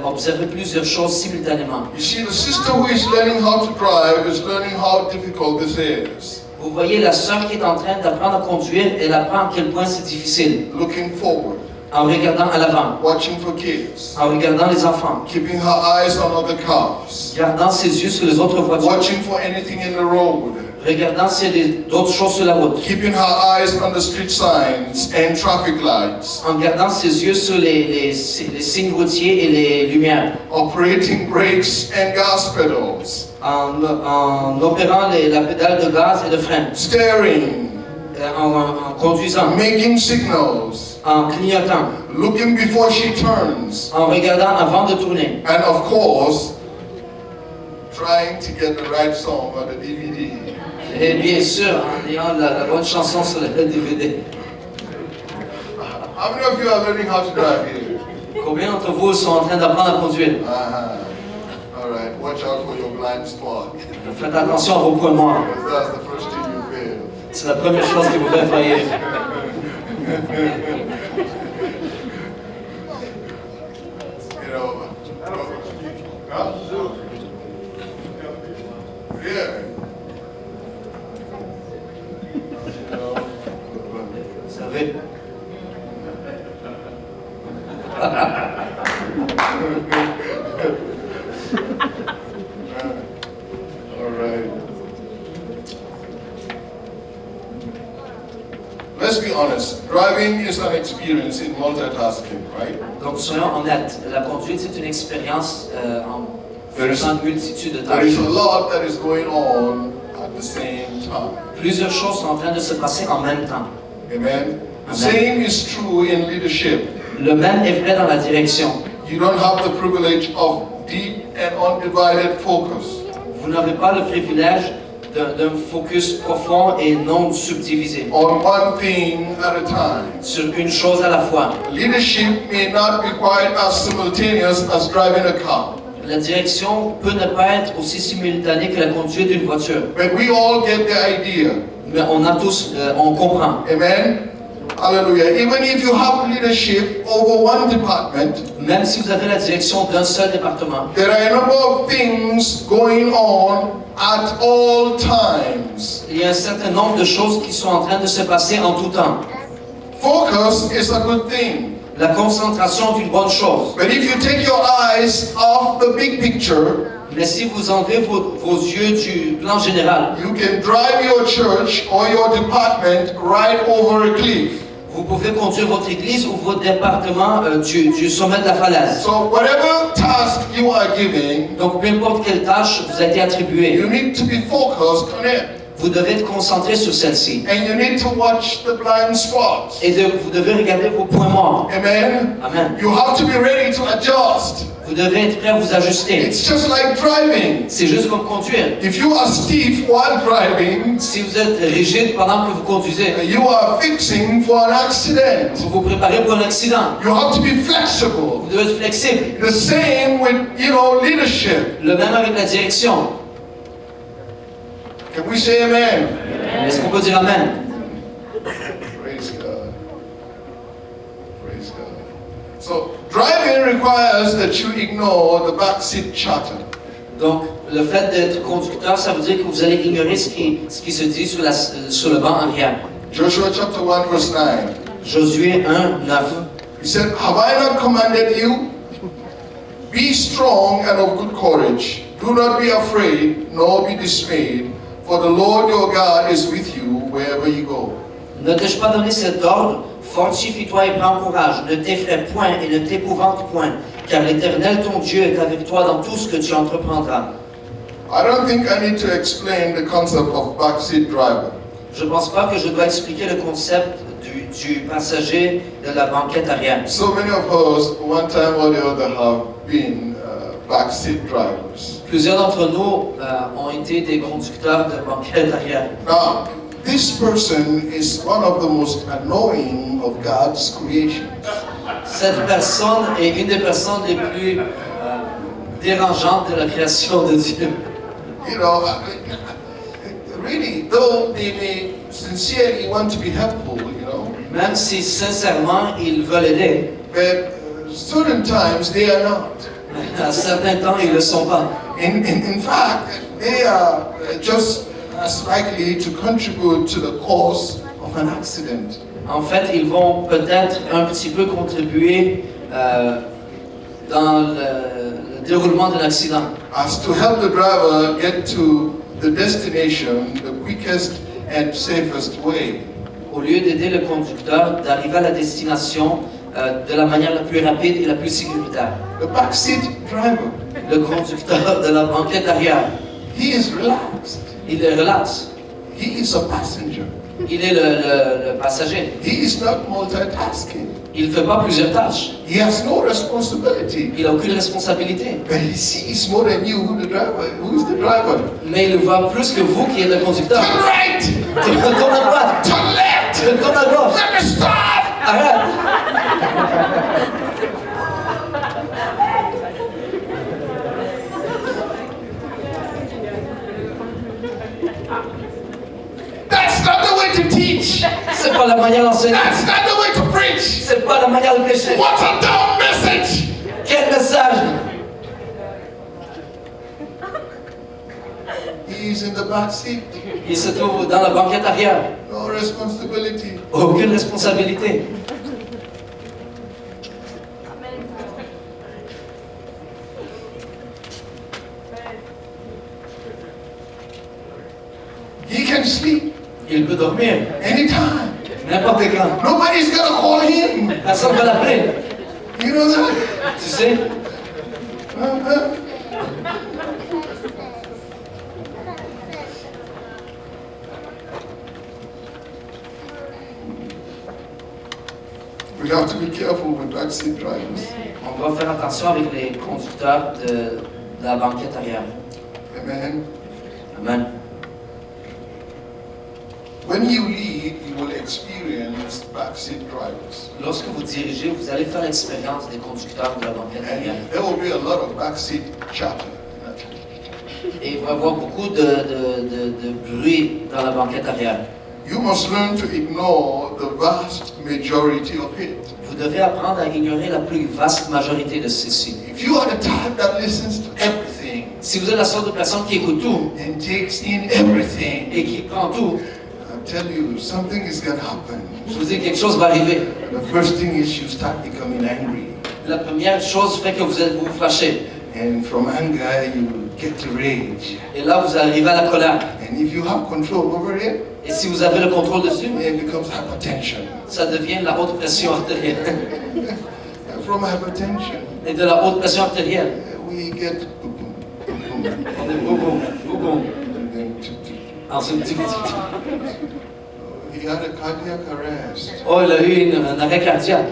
[SPEAKER 3] d'observer plusieurs choses simultanément.
[SPEAKER 2] You see, the sister who is learning how to drive is learning how difficult this is.
[SPEAKER 3] Vous voyez la sœur qui est en train d'apprendre à conduire, elle apprend à quel point c'est difficile.
[SPEAKER 2] Looking forward,
[SPEAKER 3] En regardant à l'avant,
[SPEAKER 2] watching for kids,
[SPEAKER 3] en regardant les enfants,
[SPEAKER 2] keeping her eyes on other cars,
[SPEAKER 3] gardant ses yeux sur les autres voitures,
[SPEAKER 2] watching for anything in the road,
[SPEAKER 3] regardant s'il y a d'autres choses sur la route,
[SPEAKER 2] keeping her eyes on the street signs and traffic lights,
[SPEAKER 3] en gardant ses yeux sur les signes routiers et les lumières,
[SPEAKER 2] operating brakes and gas pedals,
[SPEAKER 3] en opérant la pédale de gaz et de frein,
[SPEAKER 2] steering,
[SPEAKER 3] en conduisant,
[SPEAKER 2] making signals,
[SPEAKER 3] en clignotant,
[SPEAKER 2] looking before she turns,
[SPEAKER 3] en regardant avant de tourner.
[SPEAKER 2] and of course, trying to get the right song on the DVD.
[SPEAKER 3] Et bien sûr, en ayant la bonne chanson sur le DVD.
[SPEAKER 2] How many of you are learning how to drive here?
[SPEAKER 3] Combien d'entre vous sont en train d'apprendre à conduire?
[SPEAKER 2] All right, watch out for your blind spot.
[SPEAKER 3] Faites attention à vos points morts.
[SPEAKER 2] Because that's the first thing you fail.
[SPEAKER 3] C'est la première chose qui vous fait faillir.
[SPEAKER 2] You know, huh? Yeah. You know,
[SPEAKER 3] Vous savez,
[SPEAKER 2] all right. Let's be honest. Driving is an experience in multitasking, right?
[SPEAKER 3] donc soyons honnêtes, la conduite c'est une expérience en faisant une multitude de
[SPEAKER 2] There is
[SPEAKER 3] tâches.
[SPEAKER 2] a lot that is going on at the same time.
[SPEAKER 3] Plusieurs choses sont en train de se passer en même temps.
[SPEAKER 2] Amen. The same is true in leadership.
[SPEAKER 3] Le même est vrai dans la direction.
[SPEAKER 2] You don't have the privilege of deep and undivided focus.
[SPEAKER 3] Vous n'avez pas le privilège d'un focus profond et non subdivisé
[SPEAKER 2] On one thing at a time.
[SPEAKER 3] sur une chose à la fois.
[SPEAKER 2] Leadership may not be quite as simultaneous as driving a car,
[SPEAKER 3] La direction peut ne pas être aussi simultanée que la conduite d'une voiture.
[SPEAKER 2] but we all get the idea.
[SPEAKER 3] Mais on a tous, on comprend.
[SPEAKER 2] Amen. Hallelujah. Even if you have leadership over one department,
[SPEAKER 3] Même si vous avez la direction d'un seul département,
[SPEAKER 2] there are a number of things going on at all times.
[SPEAKER 3] il y a un certain nombre de choses qui sont en train de se passer en tout temps.
[SPEAKER 2] Focus is a good thing.
[SPEAKER 3] La concentration est une bonne chose.
[SPEAKER 2] But if you take your eyes off the big picture,
[SPEAKER 3] Mais si vous enlevez vos yeux du plan général,
[SPEAKER 2] you can drive your church or your department right over a cliff.
[SPEAKER 3] vous pouvez conduire votre église ou votre département du sommet de la falaise.
[SPEAKER 2] So whatever task you are giving,
[SPEAKER 3] Donc peu importe quelle tâche vous a été attribuée,
[SPEAKER 2] you need to be focused on it.
[SPEAKER 3] vous devez être concentré sur celle-ci.
[SPEAKER 2] And you need to watch the blind spots.
[SPEAKER 3] Et vous devez regarder vos points morts.
[SPEAKER 2] Amen.
[SPEAKER 3] Amen.
[SPEAKER 2] You have to be ready to adjust.
[SPEAKER 3] Vous devez être prêt à vous ajuster.
[SPEAKER 2] It's just like driving.
[SPEAKER 3] C'est juste comme conduire.
[SPEAKER 2] If you are stiff while driving,
[SPEAKER 3] Si vous êtes rigide pendant que vous conduisez,
[SPEAKER 2] you are fixing for an accident.
[SPEAKER 3] vous vous préparez pour un accident.
[SPEAKER 2] You have to be flexible.
[SPEAKER 3] Vous devez être flexible.
[SPEAKER 2] The same with, leadership.
[SPEAKER 3] Le même avec la direction.
[SPEAKER 2] Can we say amen?
[SPEAKER 3] Est-ce qu'on peut dire Amen?
[SPEAKER 2] Praise God. Praise God. So, driving requires that you ignore the backseat chatter.
[SPEAKER 3] Donc, le fait d'être conducteur, ça veut dire que vous allez ignorer ce qui se dit sur le banc arrière.
[SPEAKER 2] Joshua chapter 1 verse 9.
[SPEAKER 3] Josué 1, 9.
[SPEAKER 2] He said, have I not commanded you? Be strong and of good courage. Do not be afraid, nor be dismayed, for the Lord your God is with you wherever you go.
[SPEAKER 3] Ne t'ai-je pas donné cet ordre? Fortifie-toi et prends courage. Ne t'effraie point et ne t'épouvante point, car l'Éternel ton Dieu est avec toi dans tout ce que tu entreprendras.
[SPEAKER 2] I don't think I need to explain the concept of backseat driver.
[SPEAKER 3] Je ne pense pas que je dois expliquer le concept du passager de la banquette arrière.
[SPEAKER 2] So many of us, one time or the other, have been backseat drivers.
[SPEAKER 3] Plusieurs d'entre nous ont été des conducteurs de banquette arrière.
[SPEAKER 2] Now, this person is one of the most annoying of God's creations.
[SPEAKER 3] Cette personne est une des personnes les plus dérangeantes de la création de Dieu.
[SPEAKER 2] You know, really, though they may sincerely want to be helpful,
[SPEAKER 3] Même si sincèrement ils veulent aider,
[SPEAKER 2] but certain times they are not.
[SPEAKER 3] À certains temps, ils ne le sont pas.
[SPEAKER 2] In fact, they are just as likely to contribute to the cause of an accident.
[SPEAKER 3] En fait, ils vont peut-être un petit peu contribuer dans le déroulement d'un accident.
[SPEAKER 2] As to help the driver get to the destination the quickest and safest way.
[SPEAKER 3] Au lieu d'aider le conducteur d'arriver à la destination de la manière la plus rapide et la plus sécuritaire.
[SPEAKER 2] The backseat driver,
[SPEAKER 3] Le conducteur de la banquette arrière,
[SPEAKER 2] he is relaxed.
[SPEAKER 3] il est relax.
[SPEAKER 2] He is a passenger.
[SPEAKER 3] Il est le passager.
[SPEAKER 2] He is not multitasking.
[SPEAKER 3] Il ne fait pas plusieurs tâches.
[SPEAKER 2] He has no responsibility.
[SPEAKER 3] Il n'a aucune responsabilité.
[SPEAKER 2] But he sees more than you, the driver. Who is the driver?
[SPEAKER 3] Mais il voit plus que vous qui êtes le conducteur.
[SPEAKER 2] Turn right!
[SPEAKER 3] Tu tournes à droite.
[SPEAKER 2] Turn left!
[SPEAKER 3] Tu tournes à gauche.
[SPEAKER 2] Let me stop!
[SPEAKER 3] Arrête.
[SPEAKER 2] That's not the way to teach.
[SPEAKER 3] C'est pas la manière d'enseigner.
[SPEAKER 2] That's not the way to preach.
[SPEAKER 3] C'est pas la manière de prêcher.
[SPEAKER 2] What a dumb message!
[SPEAKER 3] Quel message!
[SPEAKER 2] He is in the back seat.
[SPEAKER 3] Il se trouve dans la banquette arrière.
[SPEAKER 2] No responsibility.
[SPEAKER 3] Aucune responsabilité.
[SPEAKER 2] He can sleep
[SPEAKER 3] Il peut dormir
[SPEAKER 2] anytime.
[SPEAKER 3] n'importe quand.
[SPEAKER 2] Nobody's gonna call him.
[SPEAKER 3] Personne ne va l'appeler.
[SPEAKER 2] You know that?
[SPEAKER 3] Tu sais?
[SPEAKER 2] Uh-huh. We have to be careful with backseat drivers.
[SPEAKER 3] On doit faire attention avec les conducteurs de la banquette arrière.
[SPEAKER 2] Amen.
[SPEAKER 3] Amen.
[SPEAKER 2] When you lead, you will experience backseat drivers.
[SPEAKER 3] Lorsque vous dirigez, vous allez faire l'expérience des conducteurs de la banquette arrière.
[SPEAKER 2] And there will be a lot of backseat chatter.
[SPEAKER 3] Et il va y avoir beaucoup de bruit dans la banquette arrière.
[SPEAKER 2] You must learn to ignore the vast majority of it.
[SPEAKER 3] Vous devez apprendre à ignorer la plus vaste majorité de ceci.
[SPEAKER 2] If you are the type that listens to everything
[SPEAKER 3] Si vous êtes la sorte de personne qui écoute tout
[SPEAKER 2] and takes in everything,
[SPEAKER 3] et qui prend tout,
[SPEAKER 2] I tell you, something is going to happen.
[SPEAKER 3] je vous dis quelque chose va arriver.
[SPEAKER 2] The first thing is you start becoming angry.
[SPEAKER 3] La première chose fait que vous vous fâchez.
[SPEAKER 2] And from anger, you get to rage.
[SPEAKER 3] Et là, vous arrivez à la colère.
[SPEAKER 2] And if you have control over it,
[SPEAKER 3] Et si vous avez le contrôle dessus,
[SPEAKER 2] it becomes hypertension.
[SPEAKER 3] ça devient la haute pression artérielle.
[SPEAKER 2] And from hypertension,
[SPEAKER 3] Et de la haute pression artérielle,
[SPEAKER 2] we get boom, boom, boom,
[SPEAKER 3] on est boum, boum, boum.
[SPEAKER 2] and then
[SPEAKER 3] Ensuite,
[SPEAKER 2] he had a cardiac arrest.
[SPEAKER 3] oh, il a eu un arrêt cardiaque.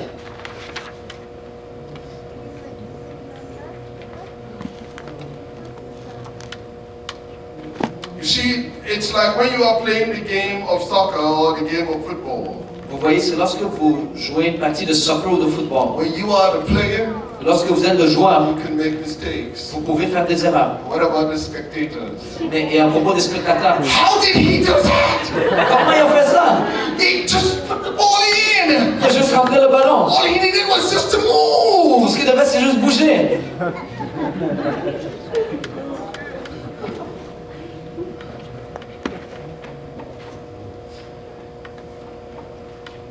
[SPEAKER 2] You see, it's like when you are playing the game of soccer or the game of football.
[SPEAKER 3] Vous voyez, c'est lorsque vous jouez une partie de soccer ou de football.
[SPEAKER 2] When you are the player,
[SPEAKER 3] Lorsque vous êtes le joueur,
[SPEAKER 2] you can make mistakes.
[SPEAKER 3] vous pouvez faire des erreurs.
[SPEAKER 2] What about the spectators?
[SPEAKER 3] Et à propos des spectateurs,
[SPEAKER 2] How did he do that?
[SPEAKER 3] comment il a fait ça?
[SPEAKER 2] He just put the ball in.
[SPEAKER 3] Il a juste rentré le ballon.
[SPEAKER 2] All he needed was just to
[SPEAKER 3] Tout
[SPEAKER 2] move.
[SPEAKER 3] ce qu'il devait, c'est juste bouger.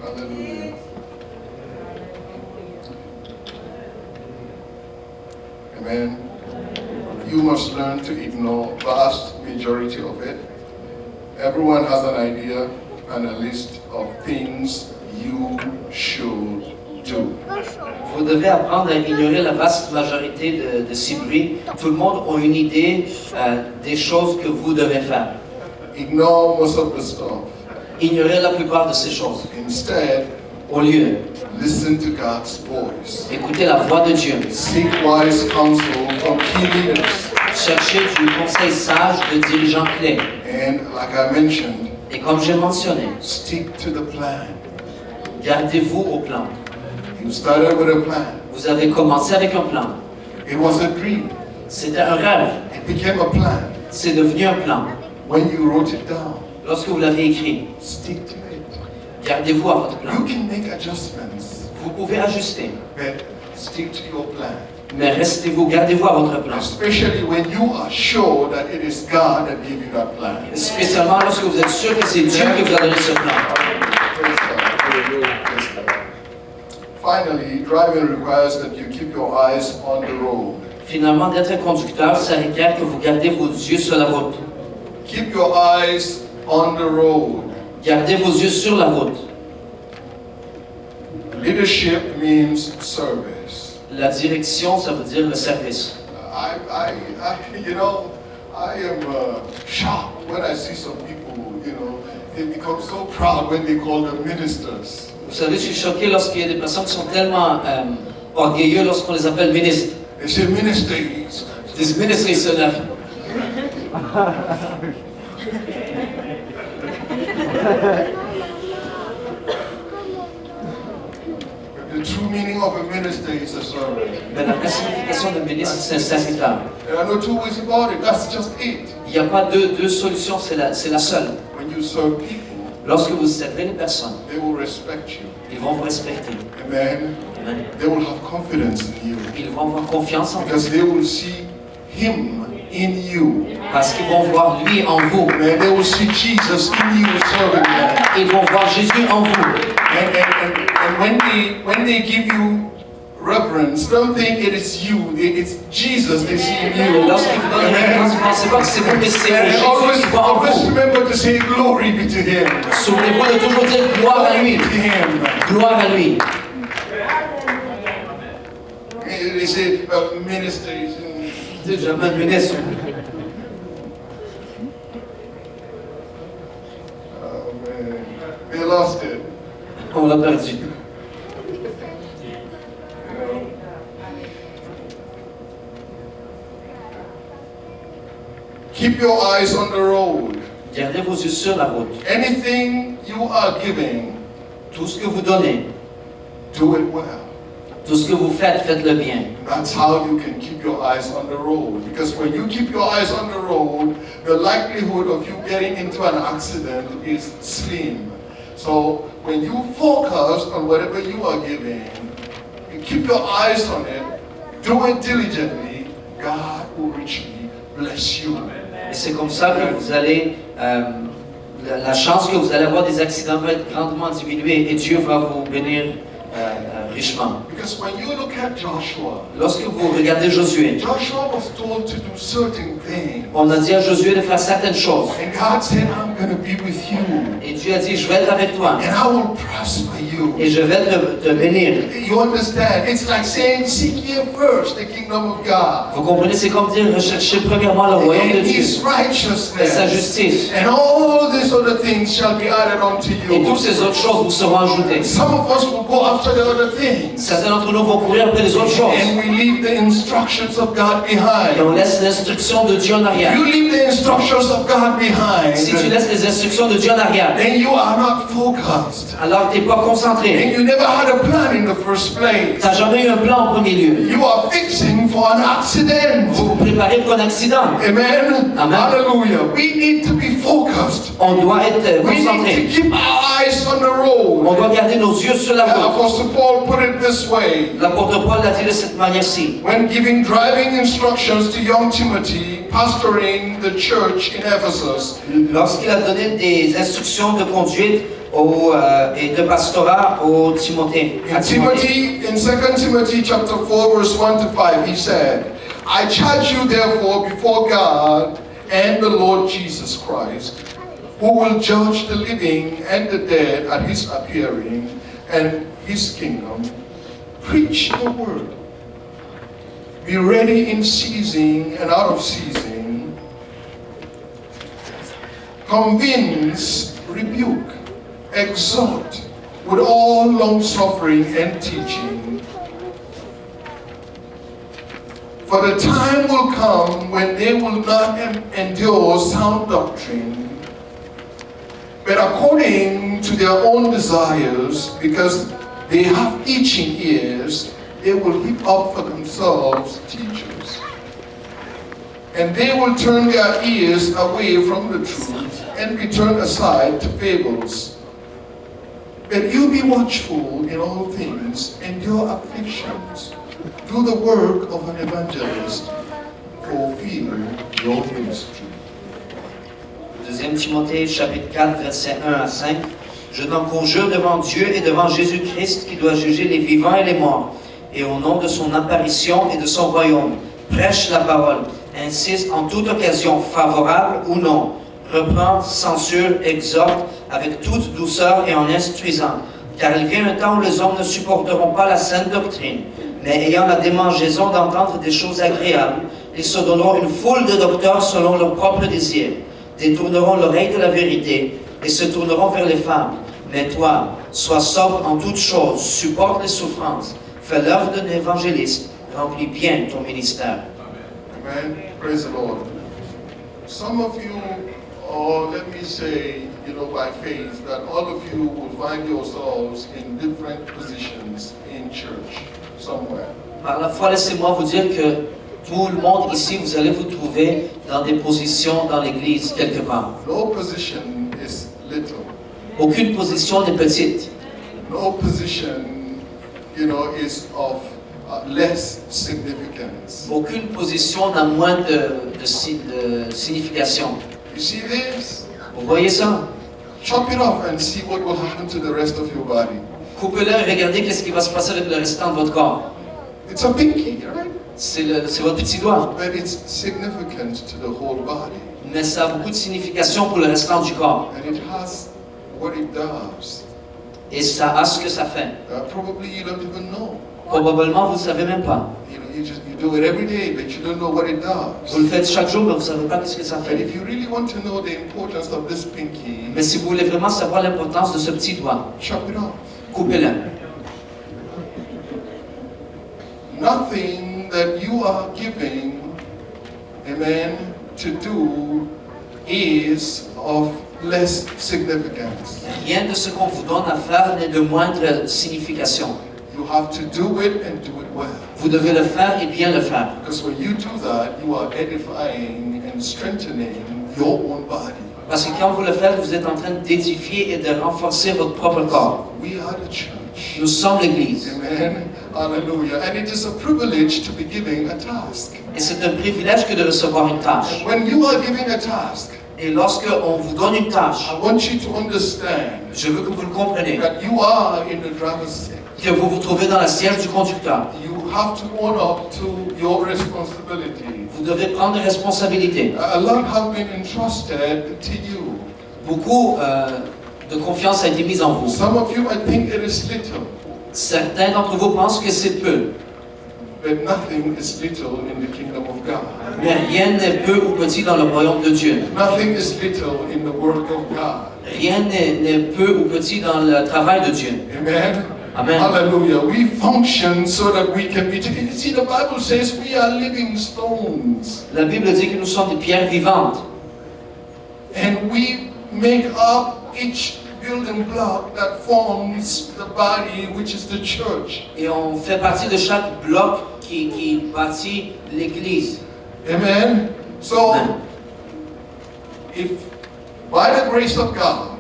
[SPEAKER 2] Hallelujah. Amen. You must learn to ignore vast majority of it. Everyone has an idea and a list of things you should do.
[SPEAKER 3] Vous devez apprendre à ignorer la vaste majorité de ces bruits. Tout le monde a une idée des choses que vous devez faire.
[SPEAKER 2] Ignore most of the stuff.
[SPEAKER 3] Ignorez la plupart de ces choses.
[SPEAKER 2] Instead,
[SPEAKER 3] Au lieu,
[SPEAKER 2] listen to God's voice.
[SPEAKER 3] écoutez la voix de Dieu.
[SPEAKER 2] Seek wise counsel from key leaders.
[SPEAKER 3] Cherchez du conseil sage de dirigeants clés.
[SPEAKER 2] And like I mentioned,
[SPEAKER 3] Et comme j'ai mentionné,
[SPEAKER 2] stick to the plan.
[SPEAKER 3] gardez-vous au plan.
[SPEAKER 2] You started with a plan.
[SPEAKER 3] Vous avez commencé avec un plan.
[SPEAKER 2] It was a dream.
[SPEAKER 3] C'était un rêve.
[SPEAKER 2] It became a plan.
[SPEAKER 3] C'est devenu un plan.
[SPEAKER 2] When you wrote it down,
[SPEAKER 3] Lorsque vous l'avez écrit,
[SPEAKER 2] stick to it.
[SPEAKER 3] gardez-vous à votre plan.
[SPEAKER 2] You can make adjustments,
[SPEAKER 3] Vous pouvez ajuster.
[SPEAKER 2] but stick to your plan.
[SPEAKER 3] Mais restez-vous, gardez-vous à votre plan.
[SPEAKER 2] Especially when you are sure that it is God that gave you that plan.
[SPEAKER 3] Spécialement lorsque vous êtes sûr que c'est Dieu qui vous a donné ce plan.
[SPEAKER 2] Praise God. Praise God. Finally, driving requires that you keep your eyes on the road.
[SPEAKER 3] Finalement, d'être conducteur, ça requiert que vous gardez vos yeux sur la route.
[SPEAKER 2] Keep your eyes on the road.
[SPEAKER 3] Gardez vos yeux sur la route.
[SPEAKER 2] Leadership means service.
[SPEAKER 3] La direction, ça veut dire le service.
[SPEAKER 2] I am shocked when I see some people, they become so proud when they call them ministers.
[SPEAKER 3] Vous savez, je suis choqué lorsqu'il y a des personnes qui sont tellement orgueilleux lorsqu'on les appelle ministres.
[SPEAKER 2] They say ministries.
[SPEAKER 3] Des ministres sonneurs.
[SPEAKER 2] The true meaning of a minister is a servant.
[SPEAKER 3] Mais la signification de ministre, c'est un serviteur.
[SPEAKER 2] There are no two ways about it. That's just it.
[SPEAKER 3] Il n'y a pas deux solutions, c'est la seule.
[SPEAKER 2] When you serve people,
[SPEAKER 3] Lorsque vous servez les personnes,
[SPEAKER 2] they will respect you.
[SPEAKER 3] ils vont vous respecter.
[SPEAKER 2] Amen.
[SPEAKER 3] Amen.
[SPEAKER 2] They will have confidence in you
[SPEAKER 3] Ils vont avoir confiance en vous.
[SPEAKER 2] because they will see Him in you.
[SPEAKER 3] Parce qu'ils vont voir lui en vous.
[SPEAKER 2] Amen. They will see Jesus in you serving them.
[SPEAKER 3] Ils vont voir Jésus en vous.
[SPEAKER 2] And when they give you reverence, don't think it is you. It's Jesus they see in
[SPEAKER 3] Et
[SPEAKER 2] you.
[SPEAKER 3] lorsqu'ils vous donnent référence, ne pensez pas que c'est vous, mais c'est
[SPEAKER 2] And
[SPEAKER 3] Jésus qui voit en
[SPEAKER 2] always
[SPEAKER 3] vous.
[SPEAKER 2] remember to say glory be to Him.
[SPEAKER 3] Souvenez-vous de toujours dire gloire à lui.
[SPEAKER 2] To Him.
[SPEAKER 3] Gloire à lui.
[SPEAKER 2] They say ministers.
[SPEAKER 3] C'est jamais le ministre.
[SPEAKER 2] Oh man, they lost it.
[SPEAKER 3] On l'a perdu.
[SPEAKER 2] You know. Keep your eyes on the road.
[SPEAKER 3] Gardez vos yeux sur la route.
[SPEAKER 2] Anything you are giving,
[SPEAKER 3] Tout ce que vous donnez,
[SPEAKER 2] do it well.
[SPEAKER 3] tout ce que vous faites, faites-le bien.
[SPEAKER 2] That's how you can keep your eyes on the road. Because when you keep your eyes on the road, the likelihood of you getting into an accident is slim. So when you focus on whatever you are giving, you keep your eyes on it, do it diligently, God will richly bless you.
[SPEAKER 3] Et c'est comme ça que vous allez, la chance que vous allez avoir des accidents va être grandement diminuée et Dieu va vous bénir richement.
[SPEAKER 2] Because when you look at Joshua,
[SPEAKER 3] Lorsque vous regardez Josué,
[SPEAKER 2] Joshua was told to do certain things.
[SPEAKER 3] on a dit à Josué de faire certaines choses.
[SPEAKER 2] And God said, I'm going to be with you.
[SPEAKER 3] Et Dieu a dit, je vais être avec toi
[SPEAKER 2] And I will prosper you.
[SPEAKER 3] et je vais te bénir.
[SPEAKER 2] You understand? It's like saying, seek ye first the kingdom of God.
[SPEAKER 3] Vous comprenez, c'est comme dire, recherchez premièrement le royaume de
[SPEAKER 2] And
[SPEAKER 3] Dieu
[SPEAKER 2] His
[SPEAKER 3] et sa
[SPEAKER 2] righteousness.
[SPEAKER 3] justice.
[SPEAKER 2] And all these other things shall be added unto
[SPEAKER 3] Et toutes
[SPEAKER 2] you.
[SPEAKER 3] ces autres choses vous seront ajoutées.
[SPEAKER 2] Some of us will go after the other things.
[SPEAKER 3] Certains d'entre nous vont courir après les autres choses.
[SPEAKER 2] And we leave the instructions of God
[SPEAKER 3] Et
[SPEAKER 2] behind.
[SPEAKER 3] on laisse l'instruction de Dieu en arrière.
[SPEAKER 2] You leave the instructions of God
[SPEAKER 3] Si tu
[SPEAKER 2] behind.
[SPEAKER 3] laisses les instructions de Dieu en arrière,
[SPEAKER 2] Then you are not focused.
[SPEAKER 3] alors tu n'es pas concentré.
[SPEAKER 2] And you never had a plan in the first place.
[SPEAKER 3] Tu n'as jamais eu un plan en premier lieu.
[SPEAKER 2] You are fixing for an accident.
[SPEAKER 3] Vous vous préparez pour un accident.
[SPEAKER 2] Amen.
[SPEAKER 3] Amen.
[SPEAKER 2] Hallelujah. We need to be focused.
[SPEAKER 3] On doit être
[SPEAKER 2] We need to
[SPEAKER 3] concentré.
[SPEAKER 2] keep our eyes on the
[SPEAKER 3] On
[SPEAKER 2] road.
[SPEAKER 3] doit garder nos yeux sur la
[SPEAKER 2] And
[SPEAKER 3] route.
[SPEAKER 2] Apostle Paul put it this way.
[SPEAKER 3] L'apôtre Paul l'a dit de cette manière-ci.
[SPEAKER 2] When giving driving instructions to young Timothy, pastoring the church in Ephesus,
[SPEAKER 3] Lorsqu'il a donné des instructions de conduite et de pastorat au Timothée, à
[SPEAKER 2] in
[SPEAKER 3] Timothée.
[SPEAKER 2] Timothy, in 2 Timothy chapter 4, verse 1 to 5, he said, I charge you therefore before God and the Lord Jesus Christ, who will judge the living and the dead at his appearing and his kingdom. Preach the word. Be ready in season and out of season. Convince, rebuke, exhort with all long suffering and teaching. For the time will come when they will not endure sound doctrine, but according to their own desires, because they have itching ears, they will heap up for themselves teachers. And they will turn their ears away from the truth and be turned aside to fables. But you be watchful in all things, endure afflictions, Do the work of an evangelist. Fulfill your ministry.
[SPEAKER 3] 2 Timothée chapitre 4 versets 1 à 5. Je t'en conjure devant Dieu et devant Jésus-Christ qui doit juger les vivants et les morts, et au nom de son apparition et de son royaume, prêche la parole, insiste en toute occasion, favorable ou non, reprend, censure, exhorte avec toute douceur et en instruisant, car il vient un temps où les hommes ne supporteront pas la saine doctrine, mais ayant la démangeaison d'entendre des choses agréables, ils se donneront une foule de docteurs selon leurs propres désirs, détourneront l'oreille de la vérité et se tourneront vers les femmes. Mais toi, sois sobre en toutes choses, supporte les souffrances, fais l'œuvre d'un évangéliste, remplis bien ton ministère.
[SPEAKER 2] Amen. Praise the Lord. Some of you, or let me say, by faith, that all of you will find yourselves in different positions in church somewhere.
[SPEAKER 3] Par la foi, laissez-moi vous dire que tout le monde ici, vous allez vous trouver dans des positions dans l'Église quelque part.
[SPEAKER 2] No position is little.
[SPEAKER 3] Aucune position n'est petite.
[SPEAKER 2] No position, is of less significance.
[SPEAKER 3] Aucune position n'a moins de signification.
[SPEAKER 2] You see this?
[SPEAKER 3] Vous voyez ça?
[SPEAKER 2] Chop it off and see what will happen to the rest of your body.
[SPEAKER 3] Coupez-le et regardez qu'est-ce qui va se passer avec le restant de votre corps.
[SPEAKER 2] It's a pinky, right?
[SPEAKER 3] C'est votre petit doigt.
[SPEAKER 2] But it's significant to the whole body.
[SPEAKER 3] Mais ça a beaucoup de signification pour le restant du corps.
[SPEAKER 2] And it has what it does.
[SPEAKER 3] Et ça a ce que ça fait.
[SPEAKER 2] Probably you don't even know.
[SPEAKER 3] Probablement, vous ne savez même pas.
[SPEAKER 2] You do it every day, but you don't know what it does.
[SPEAKER 3] Vous le faites chaque jour, mais vous ne savez pas ce que ça
[SPEAKER 2] And
[SPEAKER 3] fait.
[SPEAKER 2] if you really want to know the importance of this pinky,
[SPEAKER 3] Mais si vous voulez vraiment savoir l'importance de ce petit doigt,
[SPEAKER 2] chop it off.
[SPEAKER 3] coupez-le.
[SPEAKER 2] Nothing that you are giving, amen, to do is of less significance.
[SPEAKER 3] Rien de ce qu'on vous donne à faire n'est de moindre signification.
[SPEAKER 2] You have to do it and do it well.
[SPEAKER 3] Vous devez le faire et bien le faire.
[SPEAKER 2] Because when you do that, you are edifying and strengthening your own body.
[SPEAKER 3] Parce que quand vous le faites, vous êtes en train d'édifier et de renforcer votre propre corps.
[SPEAKER 2] We are the church.
[SPEAKER 3] Nous sommes l'Église.
[SPEAKER 2] Amen. Hallelujah. And it is a privilege to be giving a task.
[SPEAKER 3] Et c'est un privilège que de recevoir une tâche.
[SPEAKER 2] When you are giving a task,
[SPEAKER 3] Et lorsque on vous donne une tâche,
[SPEAKER 2] I want you to understand
[SPEAKER 3] je veux que vous le compreniez,
[SPEAKER 2] that you are in the driver's seat.
[SPEAKER 3] que vous vous trouvez dans la siège du conducteur.
[SPEAKER 2] You have to own up to your responsibility.
[SPEAKER 3] Vous devez prendre des responsabilités.
[SPEAKER 2] A lot have been entrusted to you.
[SPEAKER 3] Beaucoup de confiance a été mise en vous.
[SPEAKER 2] Some of you might think it is little,
[SPEAKER 3] Certains d'entre vous pensent que c'est peu,
[SPEAKER 2] but nothing is little in the kingdom of God.
[SPEAKER 3] mais rien n'est peu ou petit dans le royaume de Dieu.
[SPEAKER 2] Nothing is little in the work of God.
[SPEAKER 3] Rien n'est peu ou petit dans le travail de Dieu.
[SPEAKER 2] Amen.
[SPEAKER 3] Amen.
[SPEAKER 2] Hallelujah. We function so that we can be. You see, the Bible says we are living stones,
[SPEAKER 3] La Bible dit que nous sommes des pierres vivantes.
[SPEAKER 2] and we make up each building block that forms the body, which is the church.
[SPEAKER 3] Et on fait partie de chaque bloc qui bâtit l'Église.
[SPEAKER 2] Amen. So,
[SPEAKER 3] Amen.
[SPEAKER 2] if by the grace of God,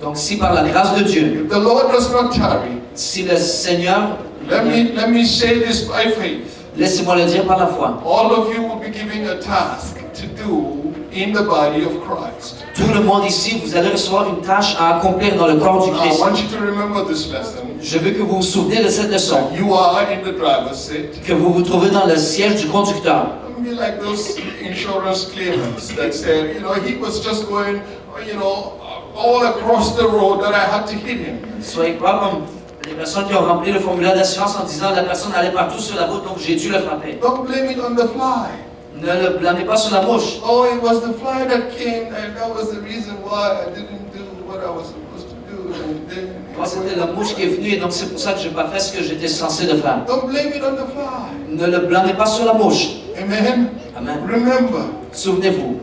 [SPEAKER 3] Donc si par la grâce de Dieu,
[SPEAKER 2] if the Lord does not tarry,
[SPEAKER 3] si le Seigneur,
[SPEAKER 2] let me say this by faith.
[SPEAKER 3] laissez-moi le dire par la foi,
[SPEAKER 2] All of you will be given a task to do in the body of Christ.
[SPEAKER 3] tout le monde ici, vous allez recevoir une tâche à accomplir dans le corps du
[SPEAKER 2] I
[SPEAKER 3] Christ.
[SPEAKER 2] want you to remember this lesson.
[SPEAKER 3] Je veux que vous vous souveniez de cette leçon,
[SPEAKER 2] You are in the driver's seat.
[SPEAKER 3] que vous vous trouvez dans le siège du conducteur.
[SPEAKER 2] Don't be like those insurance claimants that said, he was just going, all across the road that I had to hit him.
[SPEAKER 3] Soyez pas comme les personnes qui ont rempli le formulaire d'assurance en disant la personne allait partout sur la route, donc j'ai dû le frapper.
[SPEAKER 2] Don't blame it on the fly.
[SPEAKER 3] Ne le blâmez pas sur la mouche.
[SPEAKER 2] Oh, it was the fly that came, and that was the reason why I didn't do what I was supposed to do. And then
[SPEAKER 3] Moi, c'était la mouche qui est venue et donc c'est pour ça que je n'ai pas fait ce que j'étais censé de faire.
[SPEAKER 2] don't blame it on the fly.
[SPEAKER 3] Ne le blâmez pas sur la mouche.
[SPEAKER 2] Amen.
[SPEAKER 3] Amen.
[SPEAKER 2] Remember,
[SPEAKER 3] Souvenez-vous,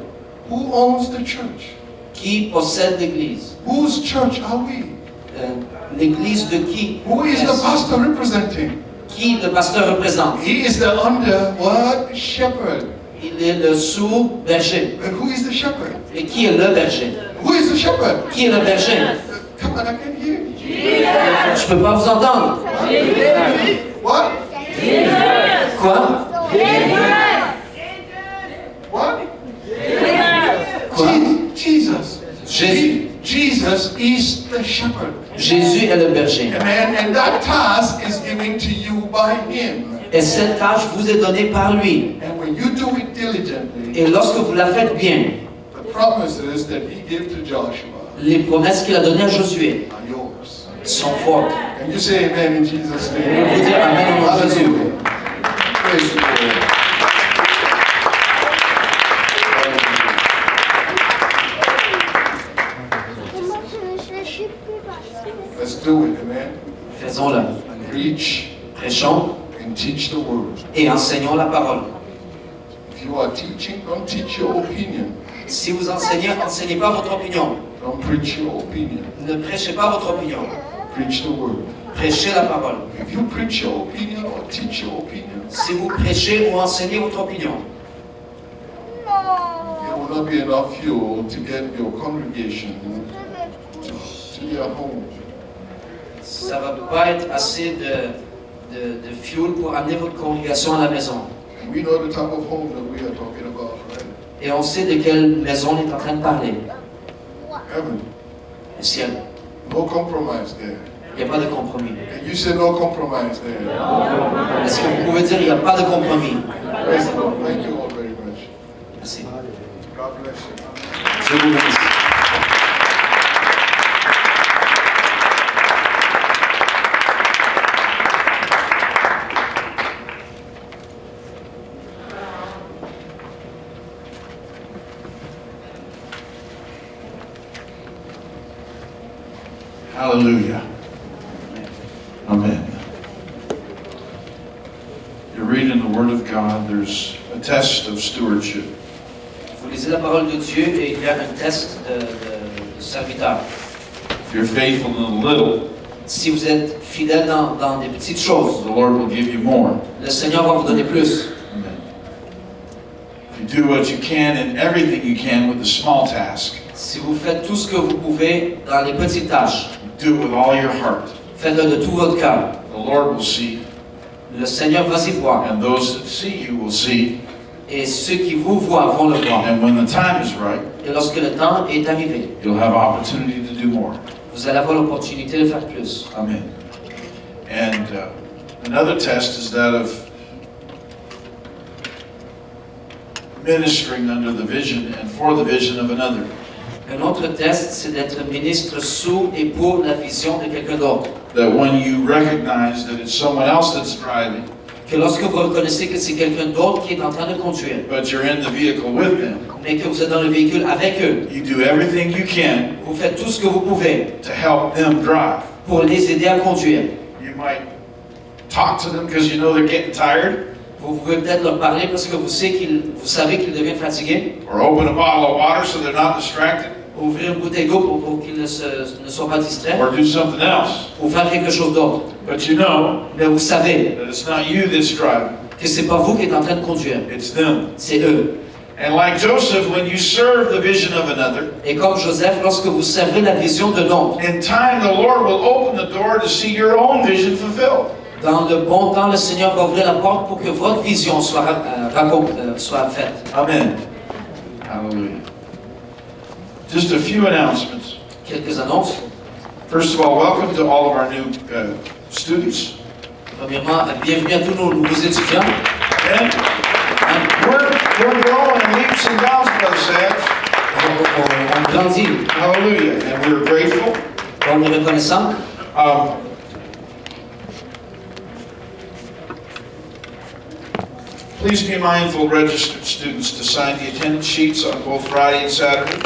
[SPEAKER 2] who owns the church?
[SPEAKER 3] qui possède l'Église?
[SPEAKER 2] Whose church are we?
[SPEAKER 3] L'Église de qui?
[SPEAKER 2] Who is the pastor representing?
[SPEAKER 3] Qui le pasteur représente?
[SPEAKER 2] He is the under what? Shepherd.
[SPEAKER 3] Il est le sous-berger.
[SPEAKER 2] And who is the shepherd?
[SPEAKER 3] Et qui est le berger?
[SPEAKER 2] Who is the shepherd?
[SPEAKER 3] Qui est le berger?
[SPEAKER 2] Come on, I can hear you.
[SPEAKER 3] Je ne peux pas vous entendre.
[SPEAKER 2] What?
[SPEAKER 3] Quoi?
[SPEAKER 2] What?
[SPEAKER 3] Quoi?
[SPEAKER 2] Jesus.
[SPEAKER 3] Jésus.
[SPEAKER 2] Jesus is the shepherd.
[SPEAKER 3] Jésus est le berger.
[SPEAKER 2] Amen. And that task is given to you by him.
[SPEAKER 3] Et cette tâche vous est donnée par lui.
[SPEAKER 2] And when you do it diligently,
[SPEAKER 3] Et lorsque vous la faites bien,
[SPEAKER 2] the promises that he gave to Joshua
[SPEAKER 3] les promesses qu'il a données à Josué
[SPEAKER 2] are yours.
[SPEAKER 3] sont fortes.
[SPEAKER 2] And you say amen in Jesus'
[SPEAKER 3] Et
[SPEAKER 2] name.
[SPEAKER 3] vous dire Amen au nom de Jésus.
[SPEAKER 2] Hallelujah. Praise the Lord. Let's do it, amen.
[SPEAKER 3] Faisons-le.
[SPEAKER 2] Preach
[SPEAKER 3] Prêchons
[SPEAKER 2] and teach the word.
[SPEAKER 3] et enseignons la parole.
[SPEAKER 2] If you are teaching, don't teach your opinion.
[SPEAKER 3] Si vous enseignez, enseignez pas votre opinion.
[SPEAKER 2] Don't preach your opinion.
[SPEAKER 3] Ne prêchez pas votre opinion.
[SPEAKER 2] Preach the word.
[SPEAKER 3] Prêchez la parole.
[SPEAKER 2] If you preach your opinion or teach your opinion,
[SPEAKER 3] Si vous prêchez ou enseignez votre opinion,
[SPEAKER 2] there will not be enough fuel to get your congregation to their home.
[SPEAKER 3] ça va pas être assez de fuel pour amener votre congrégation à la maison.
[SPEAKER 2] And we know the type of home that we are talking about, right?
[SPEAKER 3] Et on sait de quelle maison on est en train de parler.
[SPEAKER 2] Heaven.
[SPEAKER 3] Le ciel.
[SPEAKER 2] No compromise there.
[SPEAKER 3] Il n'y a pas de compromis.
[SPEAKER 2] And you say no compromise there.
[SPEAKER 3] Est-ce que vous pouvez dire il n'y a pas de compromis?
[SPEAKER 2] Praise the Lord. Thank you all very much.
[SPEAKER 3] Merci.
[SPEAKER 2] God bless you.
[SPEAKER 3] Je vous remercie.
[SPEAKER 1] Hallelujah. Amen. You're reading the Word of God. There's a test of stewardship.
[SPEAKER 3] Vous lisez la parole de Dieu et il y a un test de serviteur.
[SPEAKER 1] If you're faithful in the little,
[SPEAKER 3] Si vous êtes fidèle dans des petites choses,
[SPEAKER 1] the Lord will give you more.
[SPEAKER 3] le Seigneur va vous donner plus.
[SPEAKER 1] Amen. If you do what you can and everything you can with the small task,
[SPEAKER 3] Si vous faites tout ce que vous pouvez dans les petites tâches,
[SPEAKER 1] do it with all your heart.
[SPEAKER 3] faites-le de tout votre cœur.
[SPEAKER 1] The Lord will see,
[SPEAKER 3] Le Seigneur va s'y voir.
[SPEAKER 1] and those that see you will see.
[SPEAKER 3] Et ceux qui vous voient vont le voir.
[SPEAKER 1] And when the time is right,
[SPEAKER 3] Et lorsque le temps est arrivé,
[SPEAKER 1] you'll have opportunity to do more.
[SPEAKER 3] vous allez avoir l'opportunité de faire plus.
[SPEAKER 1] Amen. And another test is that of ministering under the vision and for the vision of another.
[SPEAKER 3] Un autre test, c'est d'être ministre sous et pour la vision de quelqu'un d'autre.
[SPEAKER 1] That when you recognize that it's someone else that's driving,
[SPEAKER 3] Que lorsque vous reconnaissez que c'est quelqu'un d'autre qui est en train de conduire,
[SPEAKER 1] but you're in the vehicle with them,
[SPEAKER 3] mais que vous êtes dans le véhicule avec eux,
[SPEAKER 1] you do everything you can
[SPEAKER 3] vous faites tout ce que vous pouvez
[SPEAKER 1] to help them drive.
[SPEAKER 3] pour les aider à conduire.
[SPEAKER 1] You might talk to them because you know they're getting tired,
[SPEAKER 3] Vous pouvez peut-être leur parler parce que vous savez qu'ils deviennent fatigués,
[SPEAKER 1] or open a bottle of water so they're not distracted,
[SPEAKER 3] ouvrir une bouteille d'eau pour qu'ils ne soient pas distraits,
[SPEAKER 1] or do something else.
[SPEAKER 3] ou faire quelque chose d'autre.
[SPEAKER 1] But you know
[SPEAKER 3] Mais vous savez
[SPEAKER 1] that it's not you that's driving,
[SPEAKER 3] que c'est pas vous qui êtes en train de conduire,
[SPEAKER 1] it's them.
[SPEAKER 3] c'est eux.
[SPEAKER 1] And like Joseph, when you serve the vision of another,
[SPEAKER 3] Et comme Joseph, lorsque vous servez la vision de l'autre,
[SPEAKER 1] in time the Lord will open the door to see your own vision fulfilled.
[SPEAKER 3] dans le bon temps, le Seigneur va ouvrir la porte pour que votre vision soit faite.
[SPEAKER 1] Amen. Hallelujah. Just a few announcements.
[SPEAKER 3] Quelques annonces.
[SPEAKER 1] First of all, welcome to all of our new students.
[SPEAKER 3] Premièrement, bienvenue à tous nos nouveaux étudiants.
[SPEAKER 1] And we're growing in leaps and bounds, Brother Sabs.
[SPEAKER 3] On grandit.
[SPEAKER 1] Hallelujah. And we're grateful.
[SPEAKER 3] On est reconnaissant.
[SPEAKER 1] Please be mindful, registered students, to sign the attendance sheets on both Friday and Saturday.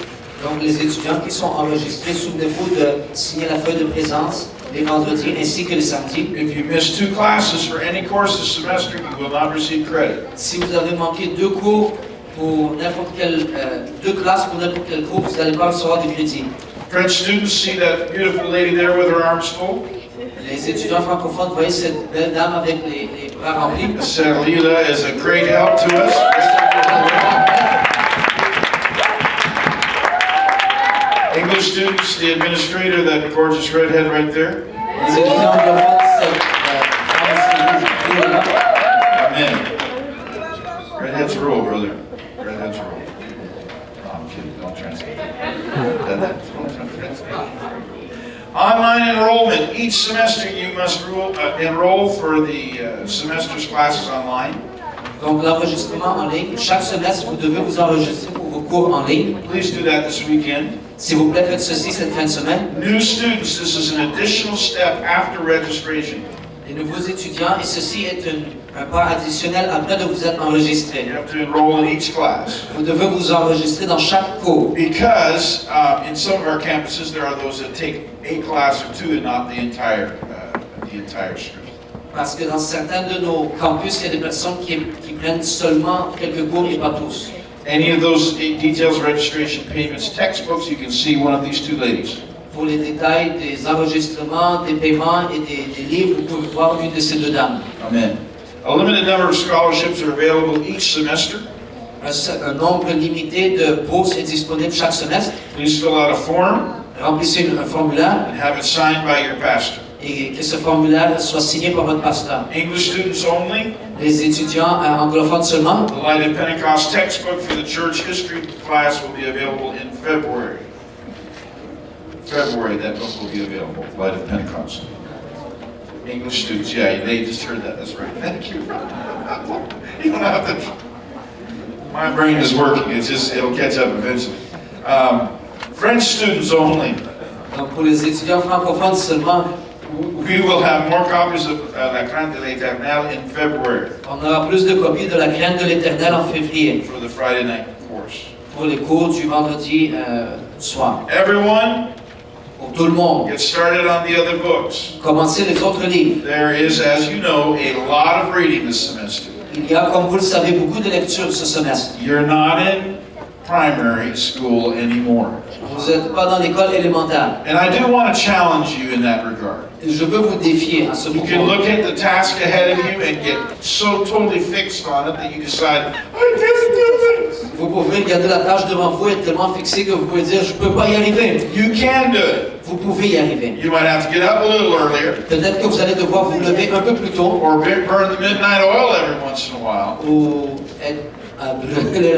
[SPEAKER 3] Donc, les étudiants qui sont enregistrés, souvenez-vous de signer la feuille de présence les vendredis ainsi que les samedis.
[SPEAKER 1] If you miss 2 classes for any course this semester, you will not receive credit.
[SPEAKER 3] Si vous avez manqué 2 cours pour n'importe quel, 2 classes pour n'importe quel cours, vous n'allez pas recevoir de crédit.
[SPEAKER 1] French students, see that beautiful lady there with her arms full?
[SPEAKER 3] Les étudiants francophones, vous voyez cette belle dame avec les bras remplis.
[SPEAKER 1] Selila is a great help to us. English students, the administrator, that gorgeous redhead right there.
[SPEAKER 3] Les étudiants anglophones, cette femme,
[SPEAKER 1] Redheads rule, brother. Redheads rule. No, I'm kidding. Don't translate that. Don't translate. Online enrollment. Each semester you must enroll for the semester's classes online.
[SPEAKER 3] Donc l'enregistrement en ligne, chaque semestre, vous devez vous enregistrer pour vos cours en ligne.
[SPEAKER 1] Please do that this weekend.
[SPEAKER 3] S'il vous plaît, faites ceci cette fin de semaine.
[SPEAKER 1] New students, this is an additional step after registration.
[SPEAKER 3] Les nouveaux étudiants, et ceci est un pas additionnel après de vous être enregistrés.
[SPEAKER 1] You have to enroll in each class.
[SPEAKER 3] Vous devez vous enregistrer dans chaque cours.
[SPEAKER 1] Because in some of our campuses there are those that take a class or two and not the entire stream.
[SPEAKER 3] Parce que dans certains de nos campus, il y a des personnes qui prennent seulement quelques cours et pas tous.
[SPEAKER 1] Any of those details, registration, payments, textbooks, you can see one of these two ladies.
[SPEAKER 3] Pour les détails des enregistrements, des paiements et des livres, vous pouvez voir une de ces deux dames.
[SPEAKER 1] Amen. A limited number of scholarships are available each semester.
[SPEAKER 3] Un nombre limité de bourses est disponible chaque semestre.
[SPEAKER 1] Please fill out a form
[SPEAKER 3] Remplissez un formulaire
[SPEAKER 1] and have it signed by your pastor.
[SPEAKER 3] et que ce formulaire soit signé par votre pasteur.
[SPEAKER 1] English students only.
[SPEAKER 3] Les étudiants anglophones seulement.
[SPEAKER 1] The Light of Pentecost textbook for the church history class will be available in February. February, that book will be available, Light of Pentecost. English students, yeah, they just heard that, that's right. Thank you. You don't have to, my brain is working, it'll catch up eventually. French students only.
[SPEAKER 3] Donc pour les étudiants francophones seulement,
[SPEAKER 1] We will have more copies of La Crainte de l'Éternel in February
[SPEAKER 3] on aura plus de copies de la crainte de l'Éternel en février
[SPEAKER 1] for the Friday night course.
[SPEAKER 3] pour les cours du vendredi soir.
[SPEAKER 1] Everyone,
[SPEAKER 3] Pour tout le monde,
[SPEAKER 1] get started on the other books.
[SPEAKER 3] commencez les autres livres.
[SPEAKER 1] There is, as you know, a lot of reading this semester.
[SPEAKER 3] Il y a, comme vous le savez, beaucoup de lectures ce semestre.
[SPEAKER 1] You're not in primary school anymore.
[SPEAKER 3] Vous n'êtes pas dans l'école élémentaire.
[SPEAKER 1] And I do want to challenge you in that regard.
[SPEAKER 3] Et je veux vous défier à ce
[SPEAKER 1] You can
[SPEAKER 3] propos.
[SPEAKER 1] look at the task ahead of you and get so totally fixed on it that you decide, I can't do this.
[SPEAKER 3] Vous pouvez regarder la tâche devant vous et être tellement fixé que vous pouvez dire, je ne peux pas y arriver.
[SPEAKER 1] You can do it.
[SPEAKER 3] Vous pouvez y arriver.
[SPEAKER 1] You might have to get up a little earlier
[SPEAKER 3] Peut-être que vous allez devoir vous lever un peu plus tôt
[SPEAKER 1] or burn the midnight oil every once in a while.
[SPEAKER 3] ou brûler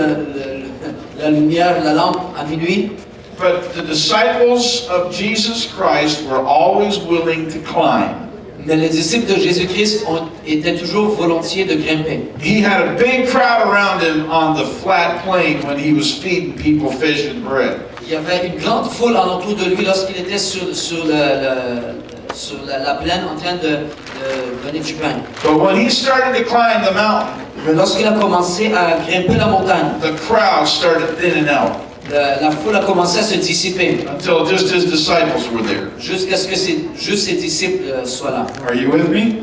[SPEAKER 3] la lumière, la lampe à minuit.
[SPEAKER 1] But the disciples of Jesus Christ were always willing to climb.
[SPEAKER 3] Mais les disciples de Jésus-Christ étaient toujours volontiers de grimper.
[SPEAKER 1] He had a big crowd around him on the flat plain when he was feeding people fish and bread.
[SPEAKER 3] Il y avait une grande foule alentour de lui lorsqu'il était sur la plaine en train de donner du pain.
[SPEAKER 1] But when he started to climb the mountain,
[SPEAKER 3] Mais lorsqu'il a commencé à grimper la montagne,
[SPEAKER 1] the crowd started thinning out
[SPEAKER 3] la foule a commencé à se dissiper
[SPEAKER 1] until just his disciples were there.
[SPEAKER 3] jusqu'à ce que juste ses disciples soient là.
[SPEAKER 1] Are you with me?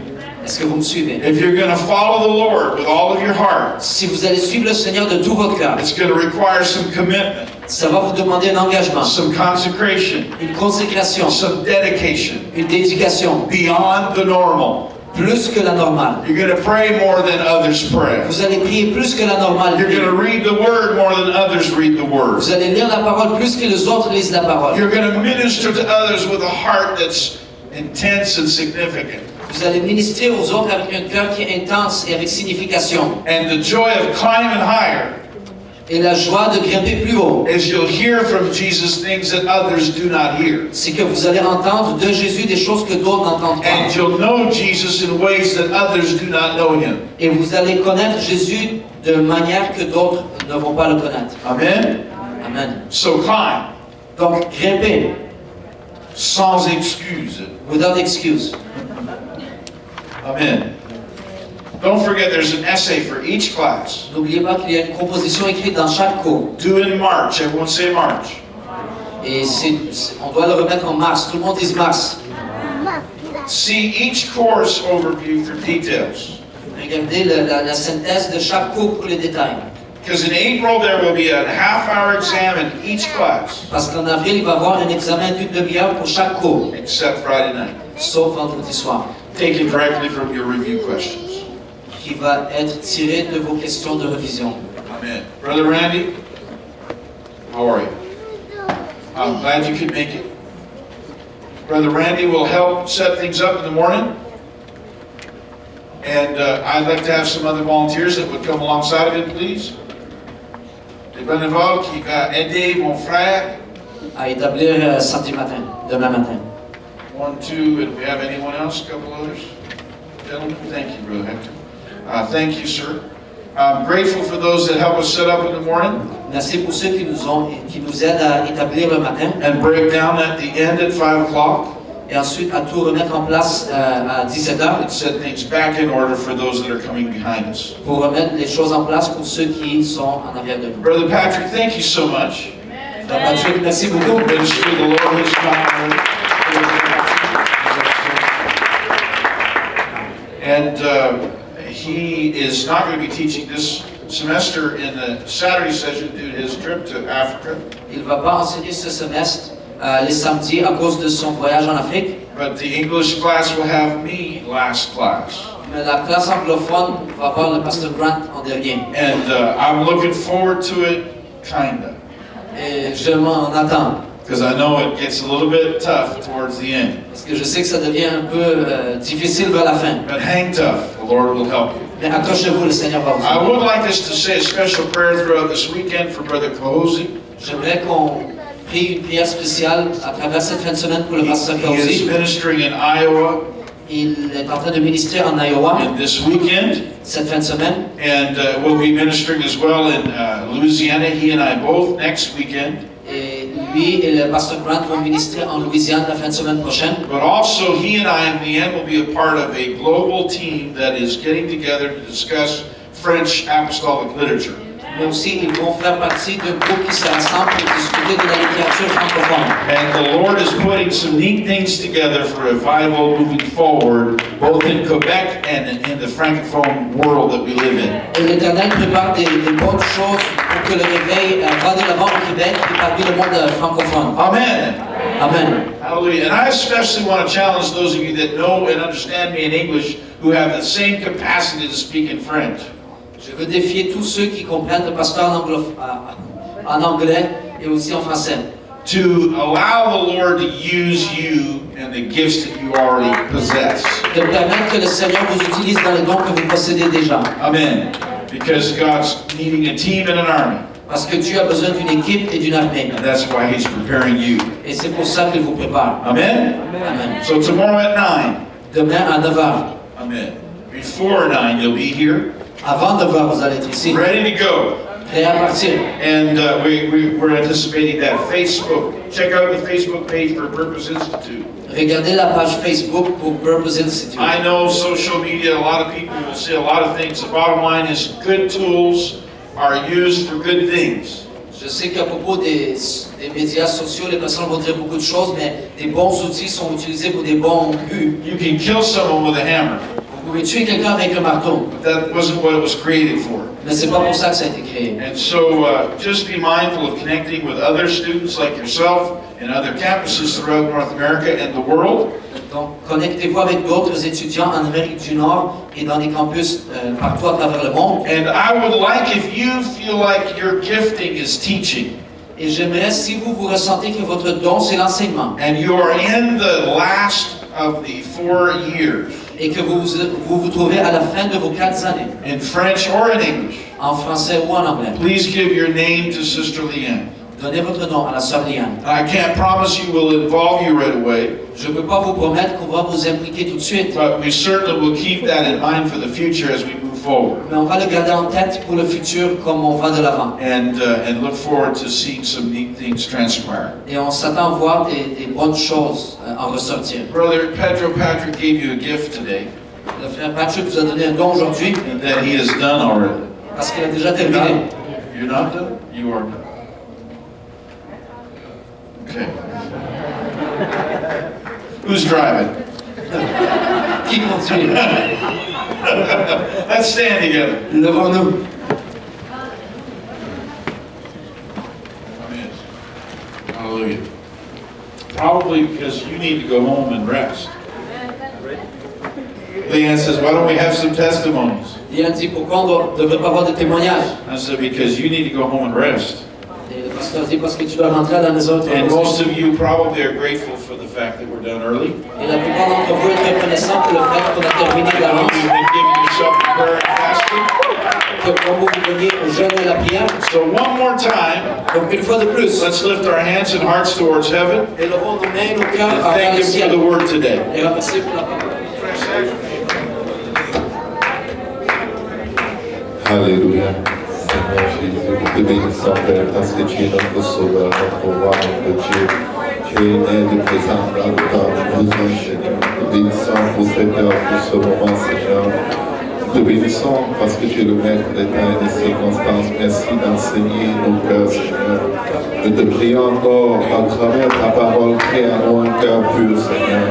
[SPEAKER 3] Est-ce que vous me suivez?
[SPEAKER 1] If you're going to follow the Lord with all of your heart,
[SPEAKER 3] Si vous allez suivre le Seigneur de tout votre cœur,
[SPEAKER 1] it's going to require some commitment,
[SPEAKER 3] ça va vous demander un engagement,
[SPEAKER 1] some consecration,
[SPEAKER 3] une consécration,
[SPEAKER 1] some dedication
[SPEAKER 3] une dédication,
[SPEAKER 1] beyond the normal.
[SPEAKER 3] plus que la normale.
[SPEAKER 1] You're going to pray more than others pray.
[SPEAKER 3] Vous allez prier plus que la normale.
[SPEAKER 1] You're going to read the Word more than others read the Word.
[SPEAKER 3] Vous allez lire la parole plus que les autres lisent la parole.
[SPEAKER 1] You're going to minister to others with a heart that's intense and significant.
[SPEAKER 3] Vous allez ministrer aux autres avec un cœur qui est intense et avec signification.
[SPEAKER 1] And the joy of climbing higher
[SPEAKER 3] Et la joie de grimper plus haut,
[SPEAKER 1] is you'll hear from Jesus things that others do not hear.
[SPEAKER 3] c'est que vous allez entendre de Jésus des choses que d'autres n'entendent
[SPEAKER 1] And
[SPEAKER 3] pas.
[SPEAKER 1] you'll know Jesus in ways that others do not know him.
[SPEAKER 3] Et vous allez connaître Jésus de manière que d'autres ne vont pas le connaître.
[SPEAKER 1] Amen?
[SPEAKER 3] Amen.
[SPEAKER 1] So climb,
[SPEAKER 3] Donc, grimper,
[SPEAKER 1] sans excuse.
[SPEAKER 3] without excuse.
[SPEAKER 1] Amen. Don't forget there's an essay for each class.
[SPEAKER 3] N'oubliez pas qu'il y a une composition écrite dans chaque cours.
[SPEAKER 1] Due in March. Everyone say March.
[SPEAKER 3] Et on doit le remettre en mars. Tout le monde dit mars.
[SPEAKER 1] See each course overview for details.
[SPEAKER 3] Regardez la synthèse de chaque cours pour les détails.
[SPEAKER 1] Because in April there will be a half-hour exam in each class,
[SPEAKER 3] Parce qu'en avril, il va y avoir un examen d'une demi-heure pour chaque cours,
[SPEAKER 1] except Friday night,
[SPEAKER 3] sauf vendredi soir,
[SPEAKER 1] taken directly from your review questions.
[SPEAKER 3] qui va être tiré de vos questions de révision.
[SPEAKER 1] Amen. Brother Randy, how are you? I'm glad you could make it. Brother Randy will help set things up in the morning. And I'd like to have some other volunteers that would come alongside of it, please. Des bénévoles qui va aider mon frère.
[SPEAKER 3] à établir samedi matin, demain matin.
[SPEAKER 1] 1, 2, and we have anyone else? A couple others? Gentlemen, thank you, Brother Hector. Thank you, sir. I'm grateful for those that help us set up in the morning
[SPEAKER 3] Merci pour ceux qui nous aident à établir le matin
[SPEAKER 1] and break down at the end at 5 o'clock
[SPEAKER 3] et ensuite à tout remettre en place à 17h
[SPEAKER 1] and set things back in order for those that are coming behind us.
[SPEAKER 3] pour remettre les choses en place pour ceux qui sont en arrière de nous.
[SPEAKER 1] Brother Patrick, thank you so much.
[SPEAKER 3] Frère Patrick, merci beaucoup.
[SPEAKER 1] Ministry of the Lord has come. And he is not going to be teaching this semester in the Saturday session due to his trip to Africa.
[SPEAKER 3] Il ne va pas enseigner ce semestre les samedis à cause de son voyage en Afrique.
[SPEAKER 1] But the English class will have me last class.
[SPEAKER 3] Mais la classe anglophone va avoir le pasteur Grant en dernier.
[SPEAKER 1] And I'm looking forward to it, kinda.
[SPEAKER 3] Et je m'en attends.
[SPEAKER 1] Because I know it gets a little bit tough towards the end.
[SPEAKER 3] Parce que je sais que ça devient un peu difficile vers la fin.
[SPEAKER 1] But hang tough, the Lord will help you.
[SPEAKER 3] Mais accrochez-vous, le Seigneur va vous
[SPEAKER 1] I
[SPEAKER 3] aider.
[SPEAKER 1] would like us to say a special prayer throughout this weekend for Brother Kahozi.
[SPEAKER 3] J'aimerais qu'on prie une prière spéciale à travers cette fin de semaine pour le pasteur
[SPEAKER 1] He is
[SPEAKER 3] Kaozi.
[SPEAKER 1] ministering in Iowa
[SPEAKER 3] Il est en train de ministrer en Iowa
[SPEAKER 1] and this weekend,
[SPEAKER 3] cette fin de semaine.
[SPEAKER 1] and will be ministering as well in Louisiana. He and I both next weekend.
[SPEAKER 3] Et lui et le pasteur Grant vont ministrer en Louisiane la fin de semaine prochaine.
[SPEAKER 1] But also, he and I, in the end, will be a part of a global team that is getting together to discuss French apostolic literature.
[SPEAKER 3] Mais aussi, ils vont faire partie d'un groupe qui se rassemble pour discuter de la littérature francophone.
[SPEAKER 1] And the Lord is putting some neat things together for revival moving forward, both in Quebec and in the francophone world that we live in.
[SPEAKER 3] Et l'Éternel prépare des bonnes choses pour que le réveil va de l'avant au Québec et parmi le monde francophone.
[SPEAKER 1] Amen.
[SPEAKER 3] Amen.
[SPEAKER 1] Hallelujah. And I especially want to challenge those of you that know and understand me in English who have the same capacity to speak in French.
[SPEAKER 3] Je veux défier tous ceux qui comprennent le pasteur en anglais et aussi en français.
[SPEAKER 1] To allow the Lord to use you and the gifts that you already possess.
[SPEAKER 3] De permettre que le Seigneur vous utilise dans les dons que vous possédez déjà.
[SPEAKER 1] Amen. Because God's needing a team and an army.
[SPEAKER 3] Parce que Dieu a besoin d'une équipe et d'une armée.
[SPEAKER 1] And that's why He's preparing you.
[SPEAKER 3] Et c'est pour ça qu'il vous prépare.
[SPEAKER 1] Amen?
[SPEAKER 3] Amen.
[SPEAKER 1] So tomorrow at 9.
[SPEAKER 3] Demain à 9h.
[SPEAKER 1] Amen. Before 9, you'll be here,
[SPEAKER 3] Avant 9h, vous allez être ici.
[SPEAKER 1] ready to go.
[SPEAKER 3] Prêt à partir.
[SPEAKER 1] And we're anticipating that. Facebook. Check out the Facebook page for Purpose Institute.
[SPEAKER 3] Regardez la page Facebook pour Purpose Institute.
[SPEAKER 1] I know social media, a lot of people will say a lot of things. The bottom line is good tools are used for good things.
[SPEAKER 3] Je sais qu'à propos des médias sociaux, les personnes vont dire beaucoup de choses, mais des bons outils sont utilisés pour des bons buts.
[SPEAKER 1] You can kill someone with a hammer.
[SPEAKER 3] Vous pouvez tuer quelqu'un avec un marteau,
[SPEAKER 1] But that wasn't what it was created for.
[SPEAKER 3] mais c'est pas pour ça que ça a été créé.
[SPEAKER 1] And so just be mindful of connecting with other students like yourself and other campuses throughout North America and the world.
[SPEAKER 3] Donc, connectez-vous avec d'autres étudiants en Amérique du Nord et dans les campus partout à travers le monde.
[SPEAKER 1] And I would like if you feel like your gifting is teaching
[SPEAKER 3] Et j'aimerais, si vous vous ressentez que votre don, c'est l'enseignement,
[SPEAKER 1] and you are in the last of the 4 years
[SPEAKER 3] et que vous trouvez à la fin de vos 4 années,
[SPEAKER 1] in French or in English,
[SPEAKER 3] en français ou en anglais,
[SPEAKER 1] please give your name to Sister Leanne.
[SPEAKER 3] donnez votre nom à la sœur Liane.
[SPEAKER 1] I can't promise you we'll involve you right away,
[SPEAKER 3] Je ne peux pas vous promettre qu'on va vous impliquer tout de suite,
[SPEAKER 1] but we certainly will keep that in mind for the future as we move forward.
[SPEAKER 3] mais on va le garder en tête pour le futur comme on va de l'avant.
[SPEAKER 1] And look forward to seeing some neat things transpire.
[SPEAKER 3] Et on s'attend à voir des bonnes choses en ressortir.
[SPEAKER 1] Brother Pedro Patrick gave you a gift today,
[SPEAKER 3] Le frère Patrick vous a donné un don aujourd'hui
[SPEAKER 1] and that he has done already.
[SPEAKER 3] parce qu'il a déjà terminé.
[SPEAKER 1] You're not done? You are done. Okay. Who's driving?
[SPEAKER 3] Qui continue?
[SPEAKER 1] Let's stand together.
[SPEAKER 3] Levons-nous.
[SPEAKER 1] Amen. Hallelujah. Probably because you need to go home and rest. Leanne says, why don't we have some testimonies?
[SPEAKER 3] Il a dit pourquoi on ne devrait pas avoir de témoignages.
[SPEAKER 1] I said, because you need to go home and rest.
[SPEAKER 3] Et le pasteur pasteur dit parce que tu dois rentrer à la maison de ton
[SPEAKER 1] And
[SPEAKER 3] voisin.
[SPEAKER 1] most of you probably are grateful for the fact that we're done early.
[SPEAKER 3] Et la plupart d'entre vous êtes reconnaissants pour le fait qu'on a terminé d'avance,
[SPEAKER 1] You've been giving yourself to prayer and fasting.
[SPEAKER 3] que quand vous veniez au jeûne et à la prière.
[SPEAKER 1] So one more time,
[SPEAKER 3] Donc une fois de plus,
[SPEAKER 1] let's lift our hands and hearts towards heaven.
[SPEAKER 3] élevons nos mains, nos cœurs
[SPEAKER 1] And
[SPEAKER 3] envers
[SPEAKER 1] thank
[SPEAKER 3] le
[SPEAKER 1] Him for
[SPEAKER 3] ciel.
[SPEAKER 1] the word today.
[SPEAKER 3] Et remercier pour la parole.
[SPEAKER 4] Alléluia. Seigneur Jésus, nous te bénissons, Père, parce que tu es notre sauveur, notre roi, notre Dieu. Tu es une aide présente dans le temps de besoin, Seigneur. Nous te bénissons pour cette heure, pour ce moment, Seigneur. Nous te bénissons parce que tu es le maître des temps et des circonstances. Merci d'enseigner nos cœurs, Seigneur. Nous te prions encore, à travers ta parole, crée en nous un cœur pur, Seigneur.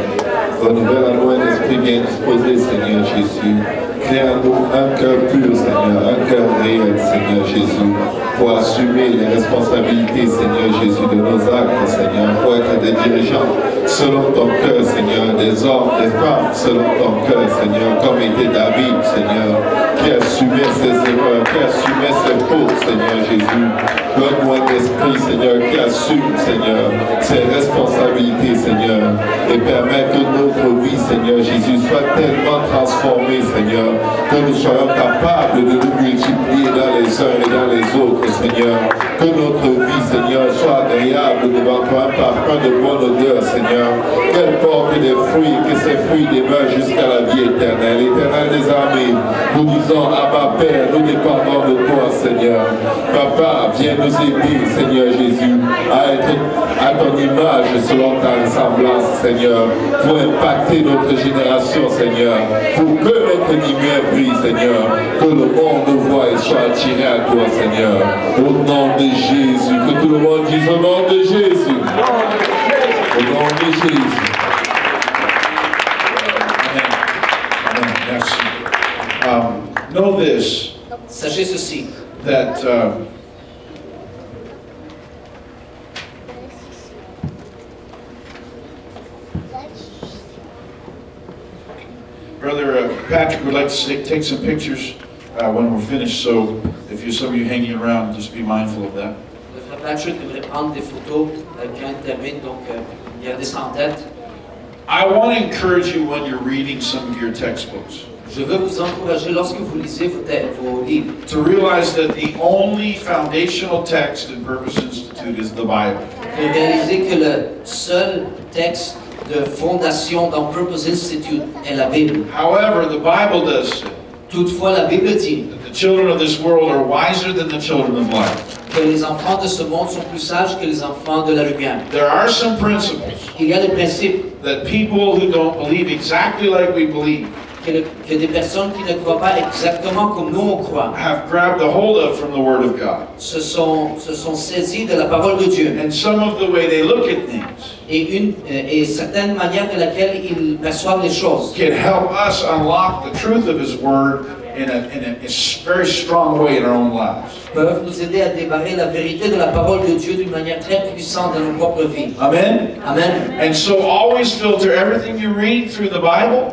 [SPEAKER 4] Renouvelle à nous un esprit bien disposé, Seigneur Jésus. Crée en nous un cœur pur, Seigneur, un cœur réel, Seigneur Jésus, pour assumer les responsabilités, Seigneur Jésus, de nos actes, Seigneur, pour être des dirigeants selon ton cœur, Seigneur, des hommes, des femmes, selon ton cœur, Seigneur, comme était David, Seigneur, qui assumait ses erreurs, qui assumait ses fautes, Seigneur Jésus. Donne-moi un esprit, Seigneur, qui assume, Seigneur, ses responsabilités, Seigneur, et permet que notre vie, Seigneur Jésus, soit tellement transformée, Seigneur, que nous soyons capables de nous multiplier dans les uns et dans les autres, Seigneur. Que notre vie, Seigneur, soit agréable devant toi, un parfum de bonne odeur, Seigneur. Qu'elle porte des fruits, que ces fruits demeurent jusqu'à la vie éternelle. Éternel des armées, nous disons, Abba Père, nous dépendons de toi, Seigneur. Papa, viens nous aider, Seigneur Jésus, à être à ton image selon ta ressemblance, Seigneur, pour impacter notre génération, Seigneur, pour que notre lumière brille, Seigneur, que le monde voit et soit attiré à toi, Seigneur. Au nom de Jésus, que tout le monde dise au nom de Jésus. Au nom de Jésus.
[SPEAKER 1] Amen. Amen. Merci. Know this,
[SPEAKER 3] Sachez ceci,
[SPEAKER 1] that Brother Patrick would like to take some pictures when we're finished, so if you some of you hanging around, just be mindful of that.
[SPEAKER 3] le frère Patrick devrait prendre des photos quand il termine, donc gardez ça en tête.
[SPEAKER 1] I want to encourage you when you're reading some of your textbooks
[SPEAKER 3] Je veux vous encourager lorsque vous lisez vos livres,
[SPEAKER 1] to realize that the only foundational text in Purpose Institute is the Bible.
[SPEAKER 3] de réaliser que le seul texte de fondation dans Purpose Institute est la Bible.
[SPEAKER 1] However, the Bible does say
[SPEAKER 3] Toutefois, la Bible dit
[SPEAKER 1] that the children of this world are wiser than the children of light.
[SPEAKER 3] que les enfants de ce monde sont plus sages que les enfants de la lumière.
[SPEAKER 1] There are some principles
[SPEAKER 3] Il y a des principes
[SPEAKER 1] that people who don't believe exactly like we believe
[SPEAKER 3] que des personnes qui ne croient pas exactement comme nous on croit
[SPEAKER 1] have grabbed a hold of from the Word of God.
[SPEAKER 3] se sont saisis de la parole de Dieu
[SPEAKER 1] And some of the way they look at things
[SPEAKER 3] et certaines manières de laquelle ils perçoivent les choses
[SPEAKER 1] can help us unlock the truth of His Word in a very strong way in our own lives.
[SPEAKER 3] peuvent nous aider à débarrer la vérité de la parole de Dieu d'une manière très puissante dans nos propres vies.
[SPEAKER 1] Amen?
[SPEAKER 3] Amen.
[SPEAKER 1] And so always filter everything you read through the Bible,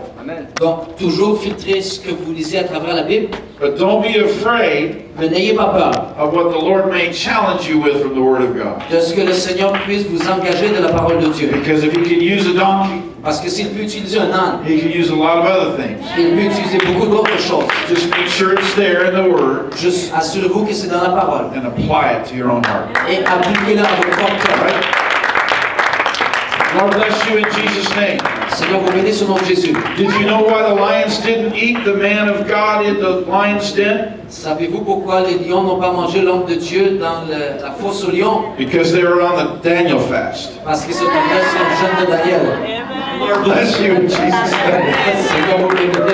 [SPEAKER 3] Donc, toujours filtrer ce que vous lisez à travers la Bible,
[SPEAKER 1] but don't be afraid
[SPEAKER 3] mais n'ayez pas peur
[SPEAKER 1] of what the Lord may challenge you with from the Word of God.
[SPEAKER 3] de ce que le Seigneur puisse vous engager de la parole de Dieu.
[SPEAKER 1] Because if He can use a donkey,
[SPEAKER 3] Parce que s'il peut utiliser un âne,
[SPEAKER 1] He can use a lot of other things.
[SPEAKER 3] il peut utiliser beaucoup d'autres choses.
[SPEAKER 1] Just make sure it's there in the Word
[SPEAKER 3] Juste assurez-vous que c'est dans la parole
[SPEAKER 1] and apply it to your own heart.
[SPEAKER 3] et appliquez-la à votre propre cœur.
[SPEAKER 1] Right? Lord bless you in Jesus' name.
[SPEAKER 3] Seigneur, vous bénissez au nom de Jésus.
[SPEAKER 1] Did you know why the lions didn't eat the man of God in the lion's den?
[SPEAKER 3] Savez-vous pourquoi les lions n'ont pas mangé l'homme de Dieu dans la fosse aux lions?
[SPEAKER 1] Because they were on the Daniel fast.
[SPEAKER 3] Parce qu'ils se trouvaient sur le jeûne de Daniel.
[SPEAKER 1] Lord bless you in Jesus' name.
[SPEAKER 3] Seigneur, vous bénisse.